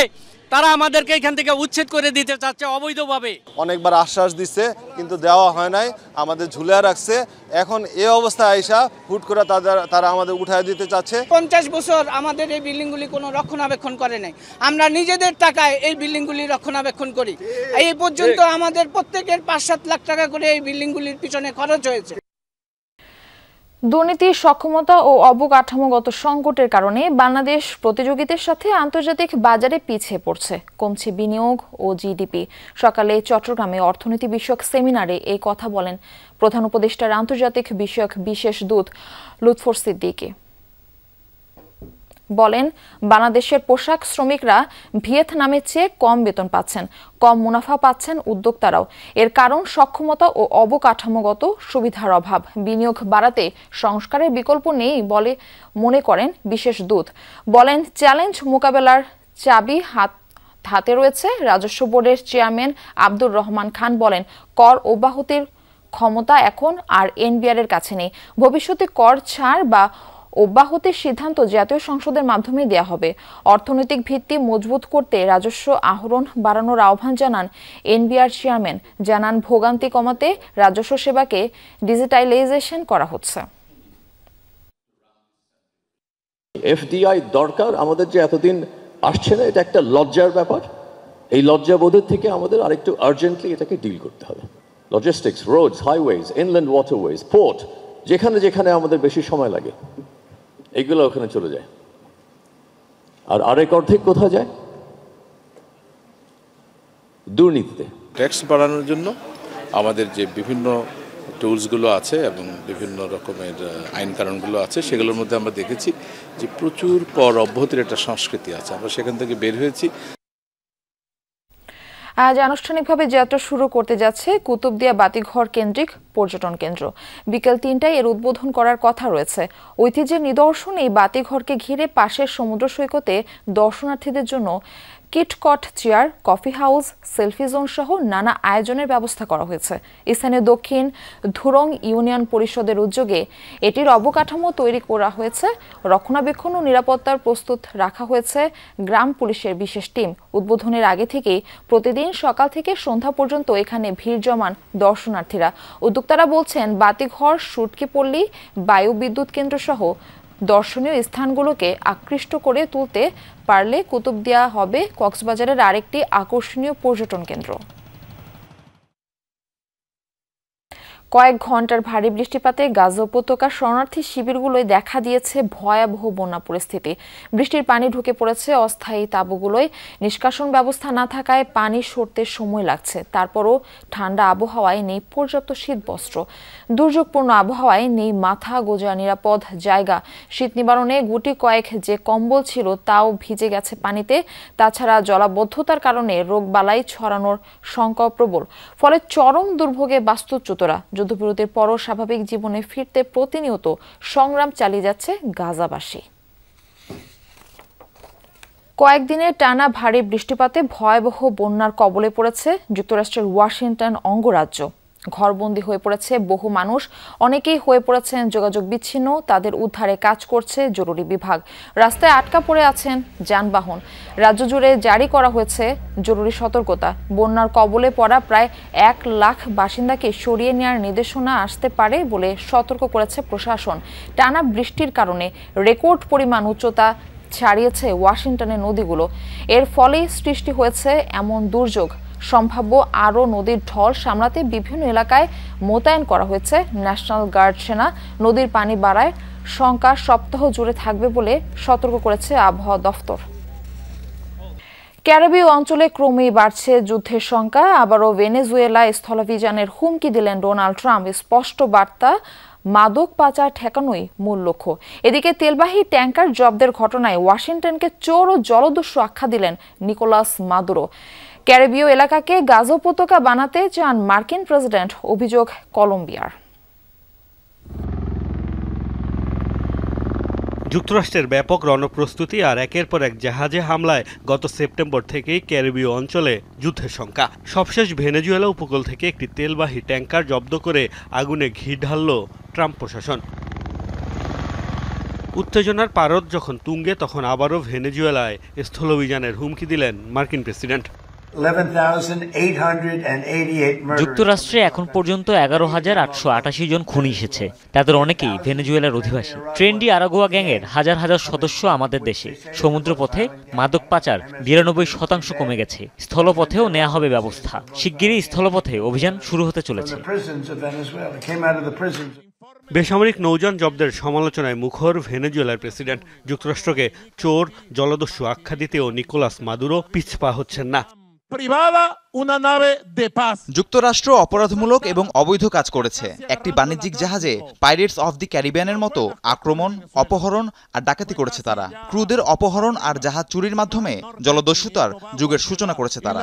[SPEAKER 19] তারা আমাদেরকে এখান থেকে উচ্ছেদ করে দিতে চাচ্ছে অবৈধভাবে।
[SPEAKER 20] অনেকবার আশ্বাস দিচ্ছে কিন্তু দেওয়া হয় নাই, আমাদের ঝুলিয়ে রাখছে। এখন এই অবস্থায় আইসা হুট করে তারা আমাদের উঠায় দিতে চাচ্ছে।
[SPEAKER 21] 50 বছর আমাদের এই বিল্ডিংগুলি কোনো রক্ষণাবেক্ষণ করে নাই। আমরা নিজেদের টাকায় এই বিল্ডিংগুলি রক্ষণাবেক্ষণ করি। এই পর্যন্ত আমাদের প্রত্যেকের 5-7 লাখ টাকা করে এই বিল্ডিংগুলির পিছনে খরচ হয়েছে।
[SPEAKER 1] দুর্নীতি, সক্ষমতা ও অবকাঠামোগত সংকটের কারণে বাংলাদেশ প্রতিযোগিতার সাথে আন্তর্জাতিক বাজারে পিছিয়ে পড়ছে, কমছে বিনিয়োগ ও জিডিপি। সকালে চট্টগ্রামে অর্থনীতি বিষয়ক সেমিনারে এই কথা বলেন প্রধান উপদেষ্টার আন্তর্জাতিক বিষয়ক বিশেষ দূত লুৎফর সিদ্দিকী। বলেন, বাংলাদেশের পোশাক শ্রমিকরা ভিয়েতনামের চেয়ে কম বেতন পাচ্ছেন, কম মুনাফা পাচ্ছেন উদ্যোক্তারাও। এর কারণ সক্ষমতা ও অবকাঠামোগত সুবিধার অভাব। বিনিয়োগ বাড়াতে সংস্কারের বিকল্প নেই বলে মনে করেন বিশেষ দূত। বলেন, চ্যালেঞ্জ মোকাবেলার চাবি হাতে রয়েছে। রাজস্ব বোর্ডের চেয়ারম্যান আব্দুর রহমান খান বলেন, কর অব্যাহতির ক্ষমতা এখন আর এনবিআর এর কাছে নেই। ভবিষ্যতে কর ছাড় বা অব্যাহতির সিদ্ধান্ত জাতীয় সংসদের মাধ্যমে দেয়া হবে। অর্থনৈতিক ভিত্তি মজবুত করতে রাজস্ব আহরণ বাড়ানোর আহ্বান জানান এনবিআর চেয়ারম্যান। জানান, ভোগান্তি কমাতে রাজস্ব সেবাকে ডিজিটালাইজেশন করা হচ্ছে।
[SPEAKER 22] এফডিআই দরকার আমাদের, যে এতদিন আসছে না, এটা একটা লজ্জার ব্যাপার। এই লজ্জাবোধের থেকে আমাদের আরেকটু আর্জেন্টলি এটাকে ডিল করতে হবে। Logistics, roads, highways, inland waterways, port, যেখানে যেখানে আমাদের বেশি সময় লাগে এগুলো ওখানে চলে যায়। আর আরেক অর্ধেক কোথায় যায়? দুর্নীতিতে।
[SPEAKER 23] ট্যাক্স বাড়ানোর জন্য আমাদের যে বিভিন্ন টুলসগুলো আছে এবং বিভিন্ন রকমের আইন কানুনগুলো আছে, সেগুলোর মধ্যে আমরা দেখেছি যে প্রচুর কর অব্যাহতির একটা সংস্কৃতি আছে। আমরা সেখান থেকে বের হয়েছি।
[SPEAKER 1] আজ আনুষ্ঠানিকভাবে যাত্রা শুরু করতে যাচ্ছে কুতুবদিয়া বাতিঘর কেন্দ্রিক পর্যটন কেন্দ্র। বিকেল 3টায় এর উদ্বোধন করার কথা রয়েছে। ঐতিহ্যের নিদর্শন এই বাতিঘরকে ঘিরে পাশের সমুদ্র সৈকতে দর্শনার্থীদের জন্য KitKat chair, coffee house, selfie zone সহ নানা আয়োজনের ব্যবস্থা করা হয়েছে। স্থানীয় দক্ষিণ ধুরং ইউনিয়ন পরিষদের উদ্যোগে এটির অবকাঠামো তৈরি করা হয়েছে। রক্ষণাবেক্ষণ ও নিরাপত্তার প্রস্তুত রাখা হয়েছে গ্রাম পুলিশের বিশেষ টিম। উদ্বোধনের আগে থেকেই প্রতিদিন সকাল থেকে সন্ধ্যা পর্যন্ত এখানে ভিড় জমান দর্শনার্থীরা। উদ্যোক্তারা বলছেন, বাতিঘর, সুটকিপল্লী, বায়ু বিদ্যুৎ কেন্দ্র সহ দর্শনীয় স্থানগুলোকে আকৃষ্ট করে তুলতে পারলে কুতুবদিয়া হবে কক্সবাজারের আরেকটি আকর্ষণীয় পর্যটন কেন্দ্র। কয়েক ঘন্টার ভারী বৃষ্টিপাতে গাজা উপত্যকার শরণার্থী শিবিরগুলোয় দেখা দিয়েছে ভয়াবহ বন্যা পরিস্থিতি। বৃষ্টির পানি ঢুকে পড়েছে অস্থায়ী তাঁবুগুলোয়। নিষ্কাশন ব্যবস্থা না থাকায় পানি সরতে সময় লাগছে। তারপরও ঠান্ডা আবহাওয়ায় নেই পর্যাপ্ত শীতবস্ত্র। দুর্যোগপূর্ণ আবহাওয়ায় নেই মাথা গোঁজা নিরাপদ জায়গা। শীত নিবারণে গুটি কয়েক যে কম্বল ছিল তাও ভিজে গেছে পানিতে। তাছাড়া জলাবদ্ধতার কারণে রোগবালাই ছড়ানোর শঙ্কা প্রবল। ফলে চরম দুর্ভোগে বাস্তুচ্যুতরা। যুদ্ধবিরতির পরও স্বাভাবিক জীবনে ফিরতে প্রতিনিয়ত সংগ্রাম চালিয়ে যাচ্ছে গাজাবাসী। কয়েকদিনের টানা ভারী বৃষ্টিপাতে ভয়াবহ বন্যার কবলে পড়েছে যুক্তরাষ্ট্রের ওয়াশিংটন অঙ্গরাজ্য। ঘরবন্দি হয়ে পড়েছে বহু মানুষ, অনেকেই হয়ে পড়েছেন যোগাযোগ বিচ্ছিন্ন। তাদের উদ্ধারে কাজ করছে জরুরি বিভাগ। রাস্তায় আটকা পড়ে আছেন যানবাহন। রাজ্য জুড়ে জারি করা হয়েছে জরুরি সতর্কতা। বন্যার কবলে পড়া প্রায় 1 লাখ বাসিন্দাকে সরিয়ে নেওয়ার নির্দেশনা আসতে পারে বলে সতর্ক করেছে প্রশাসন। টানা বৃষ্টির কারণে রেকর্ড পরিমাণ উচ্চতা ছাড়িয়েছে ওয়াশিংটনের নদীগুলো। এর ফলেই সৃষ্টি হয়েছে এমন দুর্যোগ। সম্ভাব্য আরও নদীর ঢল সামলাতে বিভিন্ন এলাকায় মোতায়েন করা হয়েছে ন্যাশনাল গার্ড সেনা। নদীর পানি বাড়ায় শঙ্কা সপ্তাহ জুড়ে থাকবে বলে সতর্ক করেছে আবহাওয়া দফতর। ক্যারিবীয় অঞ্চলে ক্রমেই বাড়ছে যুদ্ধের শঙ্কা। আবারও ভেনেজুয়েলায় স্থলাভিযানের হুমকি দিলেন ডোনাল্ড ট্রাম্প। স্পষ্ট বার্তা, মাদক পাচার ঠেকানোই মূল লক্ষ্য। এদিকে তেলবাহী ট্যাঙ্কার জব্দের ঘটনায় ওয়াশিংটনকে চোর ও জলদস্যু আখ্যা দিলেন নিকোলাস মাদুরো। ক্যারিবীয় এলাকাকে গাজা উপত্যকা বানাতে চান মার্কিন প্রেসিডেন্ট, অভিযোগ কলম্বিয়ার।
[SPEAKER 3] যুক্তরাষ্ট্রের ব্যাপক রণপ্রস্তুতি আর একের পর এক জাহাজে হামলায় গত সেপ্টেম্বর থেকেই ক্যারিবীয় অঞ্চলে যুদ্ধের শঙ্কা। সবশেষ ভেনেজুয়েলা উপকূল থেকে একটি তেলবাহী ট্যাঙ্কার জব্দ করে আগুনে ঘি ঢালল ট্রাম্প প্রশাসন। উত্তেজনার পারদ যখন তুঙ্গে, তখন আবারও ভেনেজুয়েলায় স্থলাভিযানের হুমকি দিলেন মার্কিন প্রেসিডেন্ট।
[SPEAKER 5] যুক্তরাষ্ট্রে এখন পর্যন্ত 11,888 জন খুনি এসেছে। তাদের অনেকেই ভেনেজুয়েলার অধিবাসী। ট্রেন্ডি আরাগুয়া গ্যাংয়ের হাজার হাজার সদস্য আমাদের দেশে। সমুদ্রপথে মাদক পাচার 92% কমে গেছে। স্থলপথেও নেওয়া হবে ব্যবস্থা। শিগগিরই স্থলপথে অভিযান শুরু হতে চলেছে।
[SPEAKER 3] বেসামরিক নৌযান জব্দের সমালোচনায় মুখর ভেনেজুয়েলার প্রেসিডেন্ট। যুক্তরাষ্ট্রকে চোর, জলদস্যু আখ্যা দিতেও নিকোলাস মাদুরো পিছপা হচ্ছেন না।
[SPEAKER 7] যুক্তরাষ্ট্র অপরাধমূলক এবং অবৈধ কাজ করেছে। একটি বাণিজ্যিক জাহাজে পাইরেটস অফ দি ক্যারিবিয়ানের মতো আক্রমণ, অপহরণ আর ডাকাতি করেছে তারা। ক্রুদের অপহরণ আর জাহাজ চুরির মাধ্যমে জলদস্যুতার যুগের সূচনা করেছে তারা।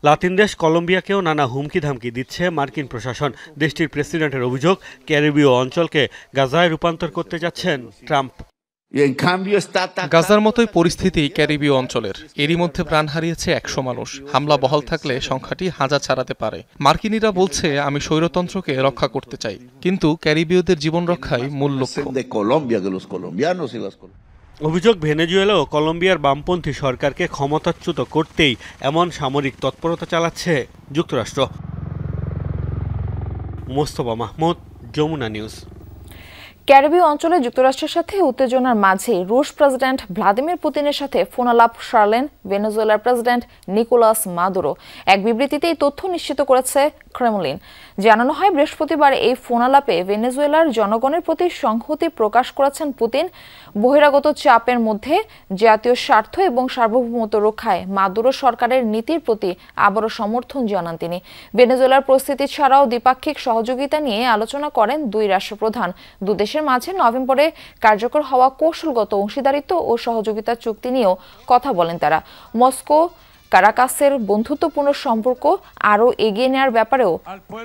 [SPEAKER 3] লাতিন দেশ কলম্বিয়াকেও নানা হুমকি ধামকি দিচ্ছে মার্কিন প্রশাসন। দেশটির প্রেসিডেন্টের অভিযোগ, ক্যারিবীয় অঞ্চলকে গাজায় রূপান্তর করতে যাচ্ছেন ট্রাম্প।
[SPEAKER 8] গাজার মতোই পরিস্থিতি ক্যারিবীয় অঞ্চলের। এরই মধ্যে প্রাণ হারিয়েছে 100 মানুষ। হামলা বহাল থাকলে সংখ্যাটি 1000 ছাড়াতে পারে। মার্কিনিরা বলছে, আমি স্বৈরতন্ত্রকে রক্ষা করতে চাই, কিন্তু ক্যারিবীয়দের জীবন রক্ষাই মূল লক্ষ্য।
[SPEAKER 3] অভিযোগ, ভেনেজুয়েলা ও কলম্বিয়ার বামপন্থী সরকারকে ক্ষমতাচ্যুত করতেই এমন সামরিক তৎপরতা চালাচ্ছে যুক্তরাষ্ট্র। মোস্তফা মাহমুদ, যমুনা নিউজ।
[SPEAKER 1] ক্যারিবীয় অঞ্চলে যুক্তরাষ্ট্রের সাথে উত্তেজনার মাঝে রুশ প্রেসিডেন্ট ভ্লাদিমির পুতিনের সাথে ফোনালাপ সারলেন ভেনেজুয়েলার প্রেসিডেন্ট নিকোলাস মাদুরো। এক বিবৃতিতে এই তথ্য নিশ্চিত করেছে ক্রেমলিন। জানানো হয়, বৃহস্পতিবার এই ফোনালাপে ভেনেজুয়েলার জনগণের প্রতি সংহতি প্রকাশ করেছেন পুতিন। বহিরাগত চাপের মধ্যে জাতীয় স্বার্থ এবং সার্বভৌমত্ব রক্ষায় মাদুরো সরকারের নীতির প্রতি আবারও সমর্থন জানান তিনি। ভেনেজুয়েলার পরিস্থিতি ছাড়াও দ্বিপাক্ষিক সহযোগিতা নিয়ে আলোচনা করেন দুই রাষ্ট্রপ্রধান। দুদেশের মাঝে নভেম্বরে কার্যকর হওয়া কৌশলগত অংশীদারিত্ব ও সহযোগিতা চুক্তি নিয়েও কথা বলেন তারা। মস্কো কারাকাসের বন্ধুত্বপূর্ণ সম্পর্ক আরও এগিয়ে নেওয়ার ব্যাপারেও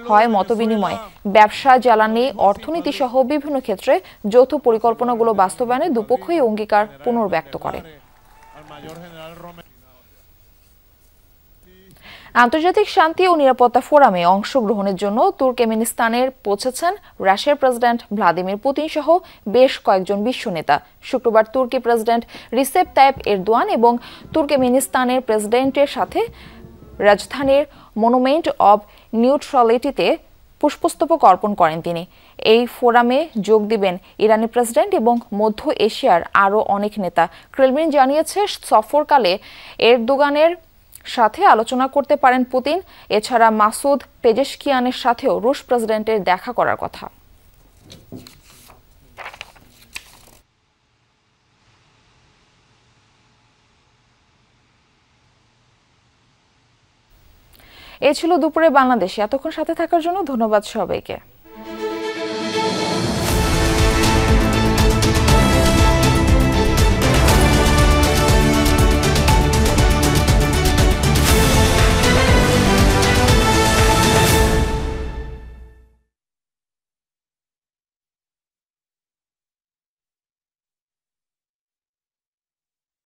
[SPEAKER 1] হয় মতবিনিময়। ব্যবসা, জ্বালানি, অর্থনীতি সহ বিভিন্ন ক্ষেত্রে যৌথ পরিকল্পনাগুলো বাস্তবায়নে দুপক্ষই অঙ্গীকার পুনর্ব্যক্ত করে। আন্তর্জাতিক শান্তি ও নিরাপত্তা ফোরামে অংশগ্রহণের জন্য তুর্কমেনিস্তানের পৌঁছেছেন রাশিয়ার প্রেসিডেন্ট ভ্লাদিমির পুতিন সহ বেশ কয়েকজন বিশ্ব নেতা। শুক্রবার তুর্কি প্রেসিডেন্ট রিসেপ তাইপ এরদোয়ান এবং তুর্কমেনিস্তানের প্রেসিডেন্টের সাথে রাজধানীর মনুমেন্ট অব নিউট্রালিটিতে পুষ্পস্তবক অর্পণ করেন তিনি। এই ফোরামে যোগ দিবেন ইরানি প্রেসিডেন্ট এবং মধ্য এশিয়ার আরও অনেক নেতা। ক্রেমলিন জানিয়েছে, সফরকালে এরদোগানের সাথে আলোচনা করতে পারেন পুতিন। এছাড়া মাসুদ পেজেশকিয়ানের সাথেও রুশ প্রেসিডেন্টের দেখা করার কথা। এ ছিল দুপুরে বাংলাদেশে। এতক্ষণ সাথে থাকার জন্য ধন্যবাদ সবাইকে।